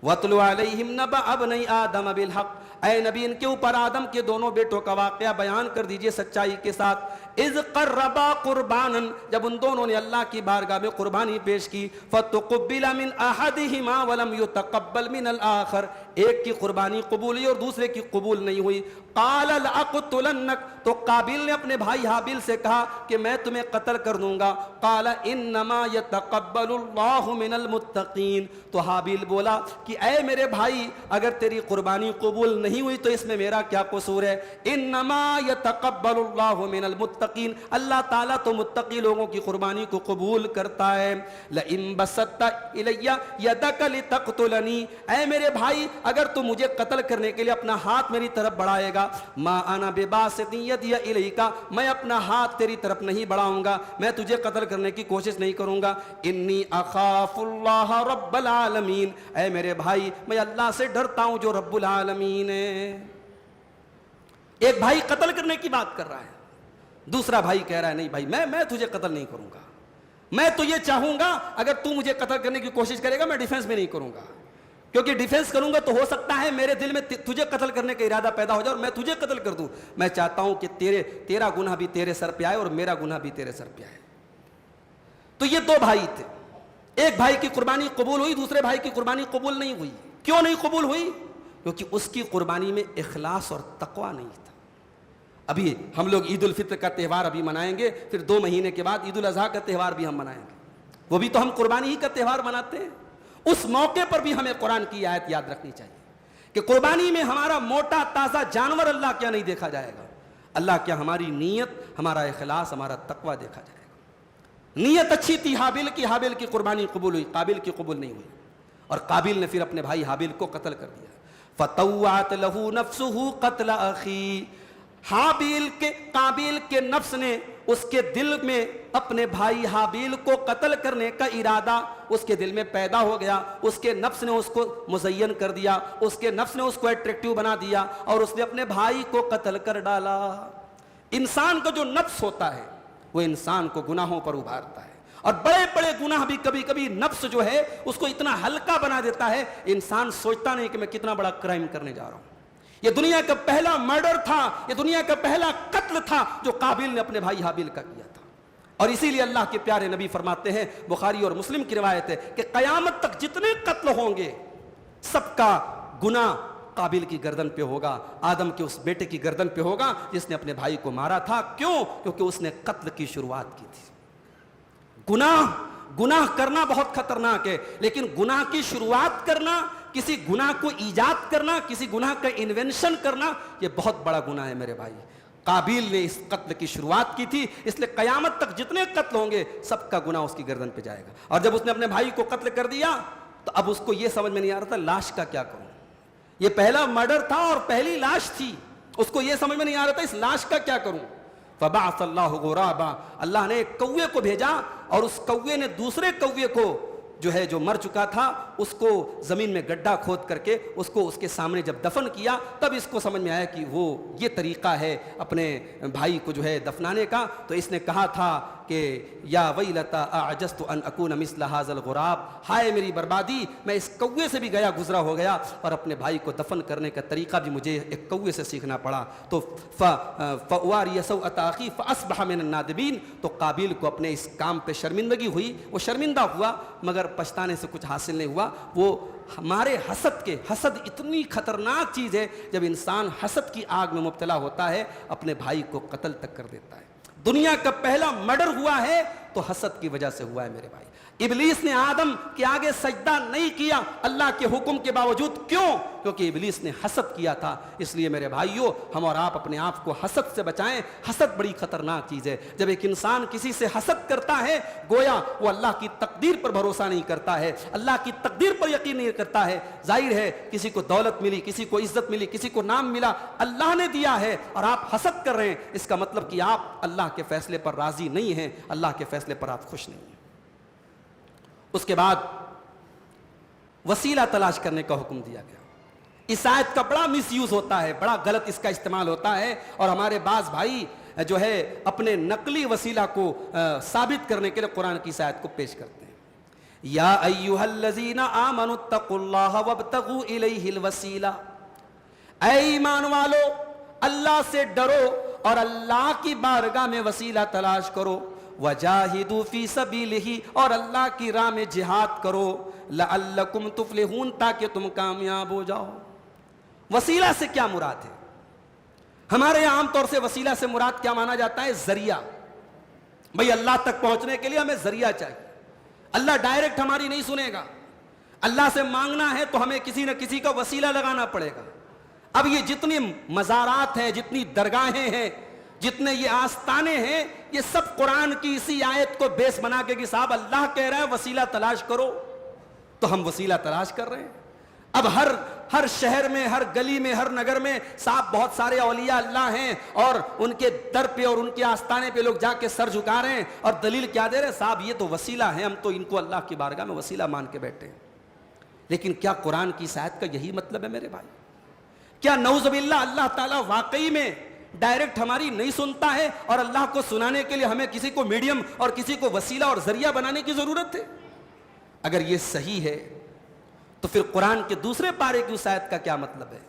وَاتْلُ عَلَيْهِمْ نَبَأَ ابْنَيْ آدَمَ بِالْحَقِّ. اے نبی ان کے اوپر آدم کے دونوں بیٹوں کا واقعہ بیان کر دیجئے سچائی کے ساتھ. اذ قربا قربانا، جب ان دونوں نے اللہ کی بارگاہ میں قربانی پیش کی. فتقبل من احدہما ولم يتقبل من الآخر، ایک کی قربانی قبول ہوئی اور دوسرے کی قبول نہیں ہوئی. قال لأقتلنک، تو قابیل نے اپنے بھائی حابیل سے کہا کہ میں تمہیں قتل کر دوں گا. قال انما يتقبل اللہ من المتقین، تو حابیل بولا کہ اے میرے بھائی اگر تیری قربانی قبول نہیں ہوئی تو اس میں میرا کیا قصور ہے. انما يتقبل اللہ من المتقین، اللہ تعالیٰ تو متقی لوگوں کی قربانی کو قبول کرتا ہے. لئن بسطت الی یدک لتقتلنی، اے میرے بھائی اگر تو مجھے قتل کرنے کے لیے اپنا ہاتھ میری طرف بڑھائے گا، ما انا بباسط یدی الیک، میں اپنا ہاتھ تیری طرف نہیں بڑھاؤں گا، میں تجھے قتل کرنے کی کوشش نہیں کروں گا. انی اخاف اللہ رب العالمین، اے میرے بھائی میں اللہ سے ڈرتا ہوں جو رب العالمین ہے. ایک بھائی قتل کرنے کی بات کر رہا ہے، دوسرا بھائی کہہ رہا ہے نہیں بھائی میں تجھے قتل نہیں کروں گا، میں تو یہ چاہوں گا اگر تو مجھے قتل کرنے کی کوشش کرے گا میں ڈیفنس میں نہیں کروں گا. کیونکہ ڈیفینس کروں گا تو ہو سکتا ہے میرے دل میں تجھے قتل کرنے کا ارادہ پیدا ہو جائے اور میں تجھے قتل کر دوں. میں چاہتا ہوں کہ تیرا گناہ بھی تیرے سر پہ آئے اور میرا گناہ بھی تیرے سر پہ آئے. تو یہ دو بھائی تھے. ایک بھائی کی قربانی قبول ہوئی, دوسرے بھائی کی قربانی قبول نہیں ہوئی. کیوں نہیں قبول ہوئی؟ کیونکہ اس کی قربانی میں اخلاص اور تقوی نہیں تھا. ابھی ہم لوگ عید الفطر کا تہوار ابھی منائیں گے, پھر 2 مہینے کے بعد عید الاضحیٰ کا تہوار بھی ہم منائیں گے. وہ بھی تو ہم قربانی ہی کا تہوار مناتے ہیں. اس موقع پر بھی ہمیں قرآن کی آیت یاد رکھنی چاہیے کہ قربانی میں ہمارا موٹا تازہ جانور اللہ کیا نہیں دیکھا جائے گا, اللہ کیا ہماری نیت, ہمارا اخلاص, ہمارا تقوی دیکھا جائے گا. نیت اچھی تھی حابیل کی قربانی قبول ہوئی, قابیل کی قبول نہیں ہوئی. اور قابیل نے پھر اپنے بھائی حابیل کو قتل کر دیا. فطوعت له نفسه قتل اخی. قابیل کے نفس نے اس کے دل میں اپنے بھائی حابیل کو قتل کرنے کا ارادہ اس کے دل میں پیدا ہو گیا. اس کے نفس نے اس کو مزین کر دیا, اس کے نفس نے اس کو اٹریکٹیو بنا دیا اور اس نے اپنے بھائی کو قتل کر ڈالا. انسان کا جو نفس ہوتا ہے وہ انسان کو گناہوں پر ابھارتا ہے, اور بڑے بڑے گناہ بھی کبھی کبھی نفس جو ہے اس کو اتنا ہلکا بنا دیتا ہے, انسان سوچتا نہیں کہ میں کتنا بڑا کرائم کرنے جا رہا ہوں. یہ دنیا کا پہلا مرڈر تھا, یہ دنیا کا پہلا قتل تھا جو قابیل نے اپنے بھائی حابیل کا کیا تھا. اور اسی لیے اللہ کے پیارے نبی فرماتے ہیں, بخاری اور مسلم کی روایت ہے, کہ قیامت تک جتنے قتل ہوں گے سب کا گناہ قابیل کی گردن پہ ہوگا, آدم کے اس بیٹے کی گردن پہ ہوگا جس نے اپنے بھائی کو مارا تھا. کیوں؟ کیونکہ اس نے قتل کی شروعات کی تھی. گناہ کرنا بہت خطرناک ہے, لیکن گناہ کی شروعات کرنا, کسی گناہ کو ایجاد کرنا, کسی گناہ کا انوینشن کرنا, یہ بہت بڑا گناہ ہے میرے بھائی. قابیل نے اس قتل کی شروعات کی تھی, اس لیے قیامت تک جتنے قتل ہوں گے سب کا گناہ اس کی گردن پہ جائے گا. اور جب اس نے اپنے بھائی کو قتل کر دیا تو اب اس کو یہ سمجھ میں نہیں آ رہا تھا لاش کا کیا کروں. یہ پہلا مرڈر تھا اور پہلی لاش تھی, اس کو یہ سمجھ میں نہیں آ رہا تھا اس لاش کا کیا کروں. فبعث اللہ غرابا, اللہ نے ایک کوے کو بھیجا اور اس کوے نے دوسرے کوے کو جو مر چکا تھا اس کو زمین میں گڈھا کھود کر کے اس کو اس کے سامنے جب دفن کیا, تب اس کو سمجھ میں آیا کہ وہ یہ طریقہ ہے اپنے بھائی کو دفنانے کا. تو اس نے کہا تھا کہ یا ویلتا اعجزت ان اکون مثل ھذا الغراب, ہائے میری بربادی, میں اس کوے سے بھی گیا گزرا ہو گیا اور اپنے بھائی کو دفن کرنے کا طریقہ بھی مجھے ایک کوے سے سیکھنا پڑا. تو فواری سوءۃ اخی فاصبح من النادمین, تو قابیل کو اپنے اس کام پہ شرمندگی ہوئی, وہ شرمندہ ہوا مگر پچھتانے سے کچھ حاصل نہیں ہوا. وہ ہمارے حسد اتنی خطرناک چیز ہے, جب انسان حسد کی آگ میں مبتلا ہوتا ہے اپنے بھائی کو قتل تک کر دیتا ہے. دنیا کا پہلا مرڈر ہوا ہے تو حسد کی وجہ سے ہوا ہے میرے بھائی. ابلیس نے آدم کے آگے سجدہ نہیں کیا اللہ کے حکم کے باوجود. کیوں؟ کیونکہ ابلیس نے حسد کیا تھا. اس لیے میرے بھائیوں, ہم اور آپ اپنے آپ کو حسد سے بچائیں. حسد بڑی خطرناک چیز ہے. جب ایک انسان کسی سے حسد کرتا ہے گویا وہ اللہ کی تقدیر پر بھروسہ نہیں کرتا ہے, اللہ کی تقدیر پر یقین نہیں کرتا ہے. ظاہر ہے کسی کو دولت ملی, کسی کو عزت ملی, کسی کو نام ملا, اللہ نے دیا ہے اور آپ حسد کر رہے ہیں, اس کا مطلب کہ آپ اللہ کے فیصلے پر راضی نہیں ہیں, اللہ کے فیصلے پر آپ خوش نہیں ہیں. اس کے بعد وسیلہ تلاش کرنے کا حکم دیا گیا. اس آیت کا بڑا مس یوز ہوتا ہے, بڑا غلط اس کا استعمال ہوتا ہے, اور ہمارے بعض بھائی اپنے نقلی وسیلہ کو ثابت کرنے کے لیے قرآن کی اس آیت کو پیش کرتے ہیں. یا ایھا الذین آمنوا اتقوا اللہ وابتغوا الیہ الوسیلہ, اے ایمان والو اللہ سے ڈرو اور اللہ کی بارگاہ میں وسیلہ تلاش کرو. وجاہدوا فی سبیلہ, اور اللہ کی راہ میں جہاد کرو. لعلکم تفلحون, تاکہ تم کامیاب ہو جاؤ. وسیلہ سے کیا مراد ہے؟ ہمارے یہاں عام طور سے وسیلہ سے مراد کیا مانا جاتا ہے؟ ذریعہ. بھئی اللہ تک پہنچنے کے لیے ہمیں ذریعہ چاہیے. اللہ ڈائریکٹ ہماری نہیں سنے گا. اللہ سے مانگنا ہے تو ہمیں کسی نہ کسی کا وسیلہ لگانا پڑے گا. اب یہ جتنی مزارات ہیں, جتنی درگاہیں ہیں, جتنے یہ آستانے ہیں, یہ سب قرآن کی اسی آیت کو بیس بنا کے کہ صاحب اللہ کہہ رہا ہے وسیلہ تلاش کرو, تو ہم وسیلہ تلاش کر رہے ہیں. اب ہر شہر میں, ہر گلی میں, ہر نگر میں صاحب بہت سارے اولیاء اللہ ہیں اور ان کے در پہ اور ان کے آستانے پہ لوگ جا کے سر جھکا رہے ہیں, اور دلیل کیا دے رہے ہیں؟ صاحب یہ تو وسیلہ ہیں, ہم تو ان کو اللہ کی بارگاہ میں وسیلہ مان کے بیٹھے ہیں. لیکن کیا قرآن کی اس آیت کا یہی مطلب ہے میرے بھائی؟ کیا نعوذ باللہ اللہ تعالیٰ واقعی میں ڈائریکٹ ہماری نہیں سنتا ہے اور اللہ کو سنانے کے لیے ہمیں کسی کو میڈیم اور کسی کو وسیلہ اور ذریعہ بنانے کی ضرورت ہے؟ اگر یہ صحیح ہے تو پھر قرآن کے دوسرے پارے کی اس آیت کا کیا مطلب ہے؟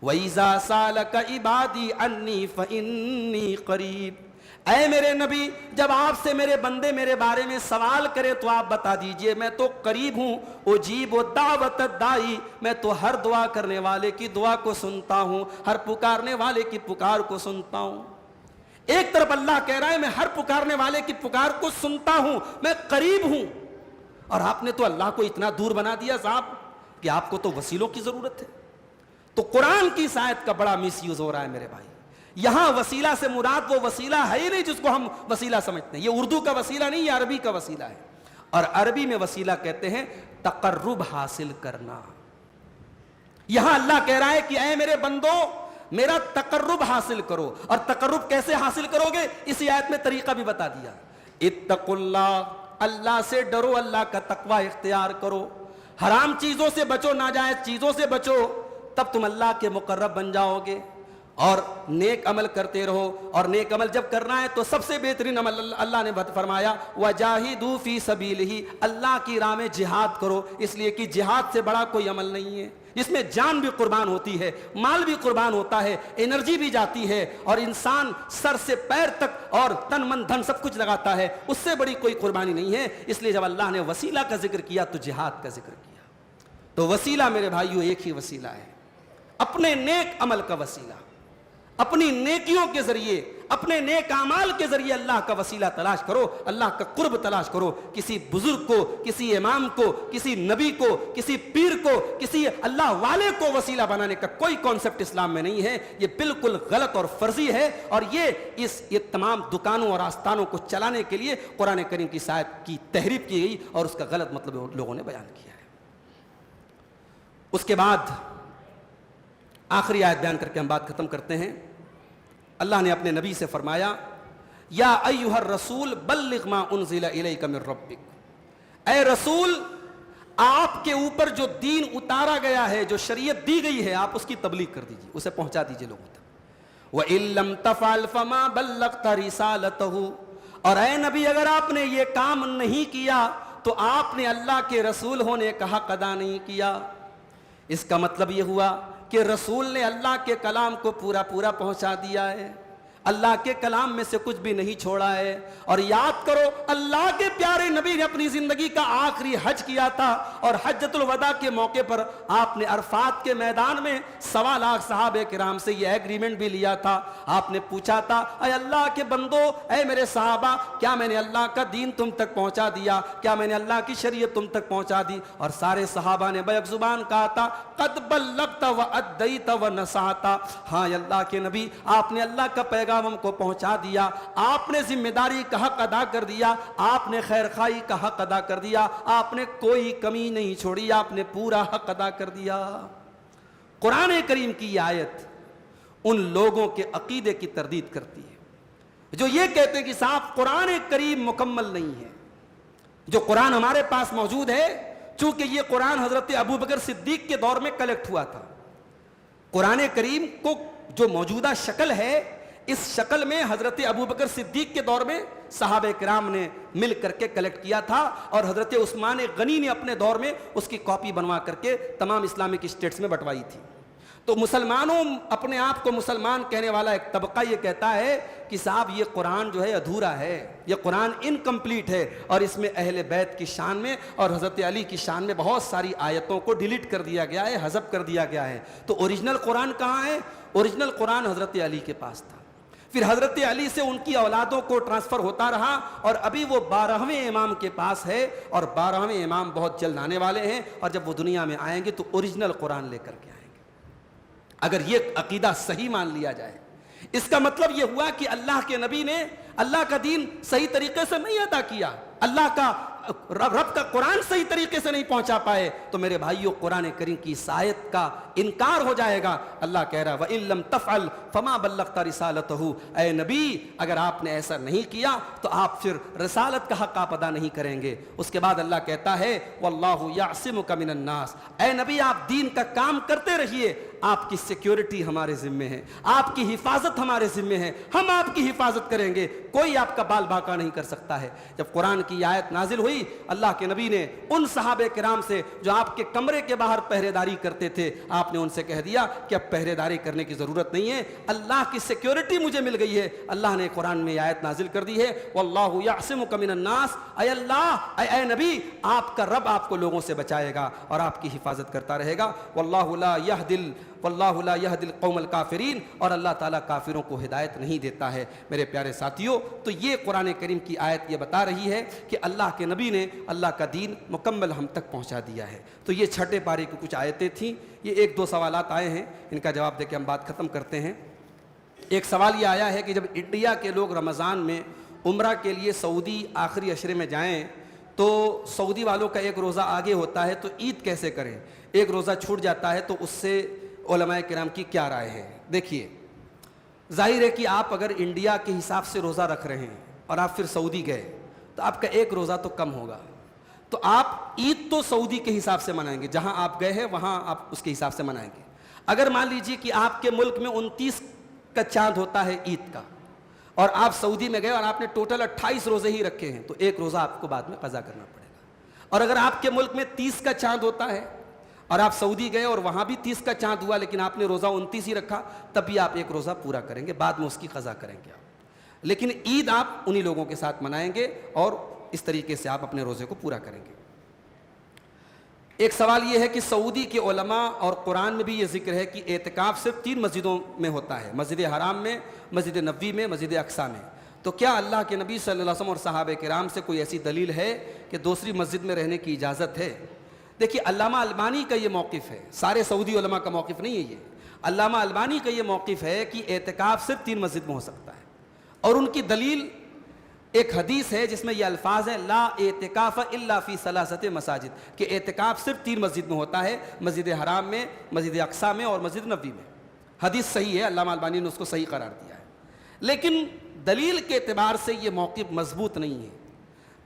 وَإِذَا سَأَلَكَ عِبَادِي عَنِّي فَإِنِّي قَرِيبٌ، اے میرے نبی جب آپ سے میرے بندے میرے بارے میں سوال کرے تو آپ بتا دیجئے میں تو قریب ہوں، اجیب دعوت الداعی، میں تو ہر دعا کرنے والے کی دعا کو سنتا ہوں، ہر پکارنے والے کی پکار کو سنتا ہوں۔ ایک طرف اللہ کہہ رہا ہے میں ہر پکارنے والے کی پکار کو سنتا ہوں، میں قریب ہوں، اور آپ نے تو اللہ کو اتنا دور بنا دیا صاحب کہ آپ کو تو وسیلوں کی ضرورت ہے۔ تو قرآن کی اس آیت کا بڑا مس یوز ہو رہا ہے میرے بھائی۔ یہاں وسیلہ سے مراد وہ وسیلہ ہے ہی نہیں جس کو ہم وسیلہ سمجھتے ہیں، یہ اردو کا وسیلہ نہیں، یہ عربی کا وسیلہ ہے، اور عربی میں وسیلہ کہتے ہیں تقرب حاصل کرنا۔ یہاں اللہ کہہ رہا ہے کہ اے میرے بندو میرا تقرب حاصل کرو، اور تقرب کیسے حاصل کرو گے اسی آیت میں طریقہ بھی بتا دیا۔ اتقوا اللہ، اللہ سے ڈرو، اللہ کا تقوی اختیار کرو، حرام چیزوں سے بچو، ناجائز چیزوں سے بچو، تب تم اللہ کے مقرب بن جاؤ گے، اور نیک عمل کرتے رہو۔ اور نیک عمل جب کرنا ہے تو سب سے بہترین عمل اللہ نے فرمایا وَجَاهِدُوا فِي سَبِيلِهِ، اللہ کی راہ میں جہاد کرو، اس لیے کہ جہاد سے بڑا کوئی عمل نہیں ہے جس میں جان بھی قربان ہوتی ہے، مال بھی قربان ہوتا ہے، انرجی بھی جاتی ہے، اور انسان سر سے پیر تک اور تن من دھن سب کچھ لگاتا ہے، اس سے بڑی کوئی قربانی نہیں ہے۔ اس لیے جب اللہ نے وسیلہ کا ذکر کیا تو جہاد کا ذکر کیا۔ تو وسیلہ میرے بھائیو ایک ہی وسیلہ ہے، اپنے نیک عمل کا وسیلہ، اپنی نیکیوں کے ذریعے، اپنے نیک اعمال کے ذریعے اللہ کا وسیلہ تلاش کرو، اللہ کا قرب تلاش کرو۔ کسی بزرگ کو، کسی امام کو، کسی نبی کو، کسی پیر کو، کسی اللہ والے کو وسیلہ بنانے کا کوئی کانسیپٹ اسلام میں نہیں ہے، یہ بالکل غلط اور فرضی ہے، اور یہ تمام دکانوں اور آستانوں کو چلانے کے لیے قرآن کریم کی آیت کی تحریف کی گئی اور اس کا غلط مطلب لوگوں نے بیان کیا ہے۔ اس کے بعد آخری آیت بیان کر کے ہم بات ختم کرتے ہیں۔ اللہ نے اپنے نبی سے فرمایا یا ایھا الرسول بلغ ما انزل الیک من ربک، اے رسول آپ کے اوپر جو دین اتارا گیا ہے، جو شریعت دی گئی ہے، آپ اس کی تبلیغ کر دیجیے، اسے پہنچا دیجیے لوگوں تک۔ وَإِن لَّمْ تَفْعَلْ فَمَا بَلَّغْتَ رِسَالَتَهُ، اور اے نبی اگر آپ نے یہ کام نہیں کیا تو آپ نے اللہ کے رسول ہونے کا حق ادا نہیں کیا۔ اس کا مطلب یہ ہوا کہ رسول نے اللہ کے کلام کو پورا پورا پہنچا دیا ہے، اللہ کے کلام میں سے کچھ بھی نہیں چھوڑا ہے۔ اور یاد کرو اللہ کے پیارے نبی نے اپنی زندگی کا آخری حج کیا تھا، اور حجۃ الوداع کے موقع پر آپ نے عرفات کے میدان میں 1.25 لاکھ صحابہ کرام سے یہ ایگریمنٹ بھی لیا تھا۔ آپ نے پوچھا تھا اے اللہ کے بندو، اے میرے صحابہ، کیا میں نے اللہ کا دین تم تک پہنچا دیا؟ کیا میں نے اللہ کی شریعت تم تک پہنچا دی؟ اور سارے صحابہ نے بیک زبان کہا تھا قد بلغت وادیت ونصحت، ہاں اللہ کے نبی آپ نے اللہ کا پیغام ہم کو پہنچا دیا، آپ نے ذمہ داری کا حق ادا کر دیا، آپ نے خیر خواہی کا حق ادا کر دیا، آپ نے کوئی کمی نہیں چھوڑی، آپ نے پورا حق ادا کر دیا۔ قرآن کریم کی یہ آیت ان لوگوں کے عقیدے کی تردید کرتی ہے جو یہ کہتے ہیں کہ صاحب قرآن کریم مکمل نہیں ہے۔ جو قرآن ہمارے پاس موجود ہے، چونکہ یہ قرآن حضرت ابوبکر صدیق کے دور میں کلیکٹ ہوا تھا، قرآن کریم کو جو موجودہ شکل ہے، اس شکل میں حضرت ابوبکر صدیق کے دور میں صحابہ کرام نے مل کر کے کلیکٹ کیا تھا، اور حضرت عثمان غنی نے اپنے دور میں اس کی کاپی بنوا کر کے تمام اسلامک اسٹیٹس میں بٹوائی تھی۔ تو مسلمانوں، اپنے آپ کو مسلمان کہنے والا ایک طبقہ یہ کہتا ہے کہ صاحب یہ قرآن جو ہے ادھورا ہے، یہ قرآن انکمپلیٹ ہے، اور اس میں اہل بیت کی شان میں اور حضرت علی کی شان میں بہت ساری آیتوں کو ڈیلیٹ کر دیا گیا ہے، حذف کر دیا گیا ہے۔ تو اوریجنل قرآن کہاں ہے؟ اوریجنل قرآن حضرت علی کے پاس تھا، پھر حضرت علی سے ان کی اولادوں کو ٹرانسفر ہوتا رہا، اور ابھی وہ 12ویں امام کے پاس ہے، اور 12ویں امام بہت جلد آنے والے ہیں، اور جب وہ دنیا میں آئیں گے تو اوریجنل قرآن لے کر کے آئیں گے۔ اگر یہ عقیدہ صحیح مان لیا جائے، اس کا مطلب یہ ہوا کہ اللہ کے نبی نے اللہ کا دین صحیح طریقے سے نہیں ادا کیا، اللہ کا رب کا قرآن صحیح طریقے سے نہیں پہنچا پائے، تو میرے بھائیوں قرآن کریم کی اس آیت کا انکار ہو جائے گا۔ اللہ کہہ رہا ہے وَإِن لَّمْ تَفْعَلْ فَمَا بَلَّغْتَ رِسَالَتَهُ، اے نبی اگر آپ نے ایسا نہیں کیا تو آپ پھر رسالت کا حق آپ ادا نہیں کریں گے۔ اس کے بعد اللہ کہتا ہے وَاللَّهُ يَعْصِمُكَ مِنَ النَّاسِ، اے نبی آپ دین کا کام کرتے رہیے، آپ کی سیکیورٹی ہمارے ذمے ہے، آپ کی حفاظت ہمارے ذمے ہے، ہم آپ کی حفاظت کریں گے، کوئی آپ کا بال باقا نہیں کر سکتا ہے۔ جب قرآن کی آیت نازل ہوئی, اللہ کے نبی نے ان صحابہ کرام سے جو آپ کے کمرے کے باہر پہرے داری کرتے تھے, آپ نے ان سے کہہ دیا کہ اب پہرے داری کرنے کی ضرورت نہیں ہے, اللہ کی سیکیورٹی مجھے مل گئی ہے. اللہ نے قرآن میں آیت نازل کر دی ہے, واللہ یعصمک من الناس, اے اللہ, اے نبی, آپ کا رب آپ کو لوگوں سے بچائے گا اور آپ کی حفاظت کرتا رہے گا. واللہ لا یہدی القوم الکافرین, اور اللہ تعالیٰ کافروں کو ہدایت نہیں دیتا ہے. میرے پیارے ساتھیوں, تو یہ قرآن کریم کی آیت یہ بتا رہی ہے کہ اللہ کے نبی نے اللہ کا دین مکمل ہم تک پہنچا دیا ہے. تو یہ چھٹے پارے کی کچھ آیتیں تھیں. یہ ایک دو سوالات آئے ہیں, ان کا جواب دے کے ہم بات ختم کرتے ہیں. ایک سوال یہ آیا ہے کہ جب انڈیا کے لوگ رمضان میں عمرہ کے لیے سعودی آخری عشرے میں جائیں تو سعودی والوں کا ایک روزہ آگے ہوتا ہے, تو عید کیسے کریں؟ ایک روزہ چھوٹ جاتا ہے, تو اس سے علماء کرام کی کیا رائے ہے؟ دیکھیے, ظاہر ہے کہ آپ اگر انڈیا کے حساب سے روزہ رکھ رہے ہیں اور آپ پھر سعودی گئے تو آپ کا ایک روزہ تو کم ہوگا, تو آپ عید تو سعودی کے حساب سے منائیں گے, جہاں آپ گئے ہیں وہاں آپ اس کے حساب سے منائیں گے. اگر مان لیجیے کہ آپ کے ملک میں 29 کا چاند ہوتا ہے عید کا, اور آپ سعودی میں گئے اور آپ نے ٹوٹل 28 روزے ہی رکھے ہیں, تو ایک روزہ آپ کو بعد میں قضا کرنا پڑے گا. اور اگر آپ کے ملک میں 30 کا چاند ہوتا ہے اور آپ سعودی گئے اور وہاں بھی 30 کا چاند ہوا لیکن آپ نے روزہ 29 ہی رکھا, تب بھی آپ ایک روزہ پورا کریں گے, بعد میں اس کی قضا کریں گے آپ. لیکن عید آپ انہی لوگوں کے ساتھ منائیں گے اور اس طریقے سے آپ اپنے روزے کو پورا کریں گے. ایک سوال یہ ہے کہ سعودی کے علماء اور قرآن میں بھی یہ ذکر ہے کہ اعتکاف صرف 3 مسجدوں میں ہوتا ہے, مسجد حرام میں, مسجد نبوی میں, مسجد اقصیٰ میں. تو کیا اللہ کے نبی صلی اللہ علیہ وسلم اور صحابہ کرام سے کوئی ایسی دلیل ہے کہ دوسری مسجد میں رہنے کی اجازت ہے؟ دیکھیے, علامہ البانی کا یہ موقف ہے, سارے سعودی علماء کا موقف نہیں ہے یہ. علامہ البانی کا یہ موقف ہے کہ اعتکاف صرف 3 مسجد میں ہو سکتا ہے, اور ان کی دلیل ایک حدیث ہے جس میں یہ الفاظ ہیں, لا اعتکاف الا فی ثلاثۃ مساجد, کہ اعتکاف صرف 3 مسجد میں ہوتا ہے, مسجد حرام میں, مسجد اقصیٰ میں اور مسجد نبوی میں. حدیث صحیح ہے, علامہ البانی نے اس کو صحیح قرار دیا ہے, لیکن دلیل کے اعتبار سے یہ موقف مضبوط نہیں ہے.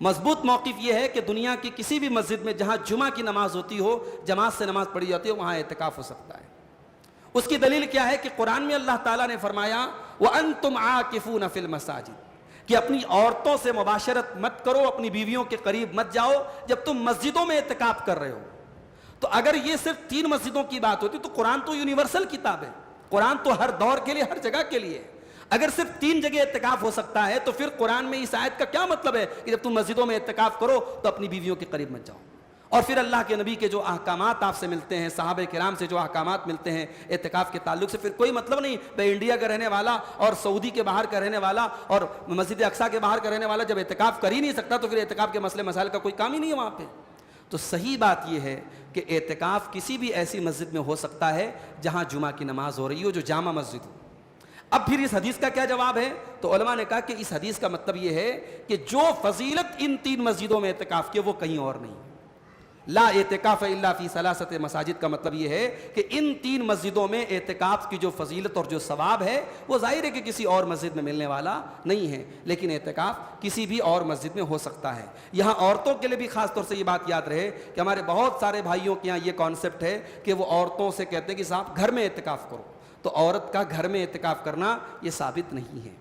مضبوط موقف یہ ہے کہ دنیا کی کسی بھی مسجد میں جہاں جمعہ کی نماز ہوتی ہو, جماعت سے نماز پڑھی جاتی ہو, وہاں اعتکاف ہو سکتا ہے. اس کی دلیل کیا ہے کہ قرآن میں اللہ تعالیٰ نے فرمایا وَأَنْتُمْ عَاكِفُونَ فِي الْمَسَاجِدِ, کہ اپنی عورتوں سے مباشرت مت کرو, اپنی بیویوں کے قریب مت جاؤ جب تم مسجدوں میں اعتکاف کر رہے ہو. تو اگر یہ صرف 3 مسجدوں کی بات ہوتی تو قرآن تو یونیورسل کتاب ہے, قرآن تو ہر دور کے لیے, ہر جگہ کے لیے. اگر صرف 3 جگہ اعتکاف ہو سکتا ہے تو پھر قرآن میں اس آیت کا کیا مطلب ہے کہ جب تم مسجدوں میں اعتکاف کرو تو اپنی بیویوں کے قریب مت جاؤ؟ اور پھر اللہ کے نبی کے جو احکامات آپ سے ملتے ہیں, صحابہ کرام سے جو احکامات ملتے ہیں اعتکاف کے تعلق سے, پھر کوئی مطلب نہیں بھائی انڈیا کا رہنے والا اور سعودی کے باہر کا رہنے والا اور مسجد اقصیٰ کے باہر کا رہنے والا جب اعتکاف کر ہی نہیں سکتا تو پھر اعتکاف کے مسئلے مسائل کا کوئی کام ہی نہیں ہے وہاں پہ. تو صحیح بات یہ ہے کہ اعتکاف کسی بھی ایسی مسجد میں ہو سکتا ہے جہاں جمعہ کی نماز ہو رہی ہو, جو جامع مسجد ہو. اب پھر اس حدیث کا کیا جواب ہے؟ تو علماء نے کہا کہ اس حدیث کا مطلب یہ ہے کہ جو فضیلت ان 3 مسجدوں میں اعتکاف کی وہ کہیں اور نہیں. لا اعتکاف الا فی ثلاثۃ مساجد کا مطلب یہ ہے کہ ان 3 مسجدوں میں اعتکاف کی جو فضیلت اور جو ثواب ہے وہ ظاہر ہے کہ کسی اور مسجد میں ملنے والا نہیں ہے, لیکن اعتکاف کسی بھی اور مسجد میں ہو سکتا ہے. یہاں عورتوں کے لیے بھی خاص طور سے یہ بات یاد رہے کہ ہمارے بہت سارے بھائیوں کے یہاں یہ کانسیپٹ ہے کہ وہ عورتوں سے کہتے ہیں کہ صاحب گھر میں اعتکاف کرو. تو عورت کا گھر میں اعتکاف کرنا یہ ثابت نہیں ہے.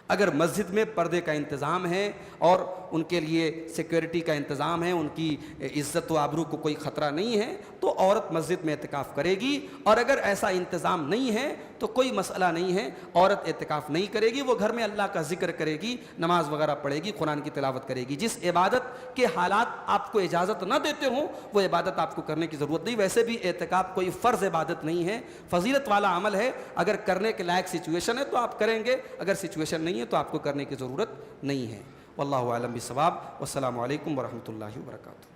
اگر مسجد میں پردے کا انتظام ہے اور ان کے لیے سیکیورٹی کا انتظام ہے, ان کی عزت و آبرو کو کوئی خطرہ نہیں ہے, تو عورت مسجد میں اعتکاف کرے گی. اور اگر ایسا انتظام نہیں ہے تو کوئی مسئلہ نہیں ہے, عورت اعتکاف نہیں کرے گی, وہ گھر میں اللہ کا ذکر کرے گی, نماز وغیرہ پڑھے گی, قرآن کی تلاوت کرے گی. جس عبادت کے حالات آپ کو اجازت نہ دیتے ہوں وہ عبادت آپ کو کرنے کی ضرورت نہیں. ویسے بھی اعتکاف کوئی فرض عبادت نہیں ہے, فضیلت والا عمل ہے. اگر کرنے کے لائق سچویشن ہے تو آپ کریں گے, اگر سچویشن نہیں ہے تو آپ کو کرنے کی ضرورت نہیں ہے. واللہ اعلم بالصواب. والسلام علیکم ورحمۃ اللہ وبرکاتہ.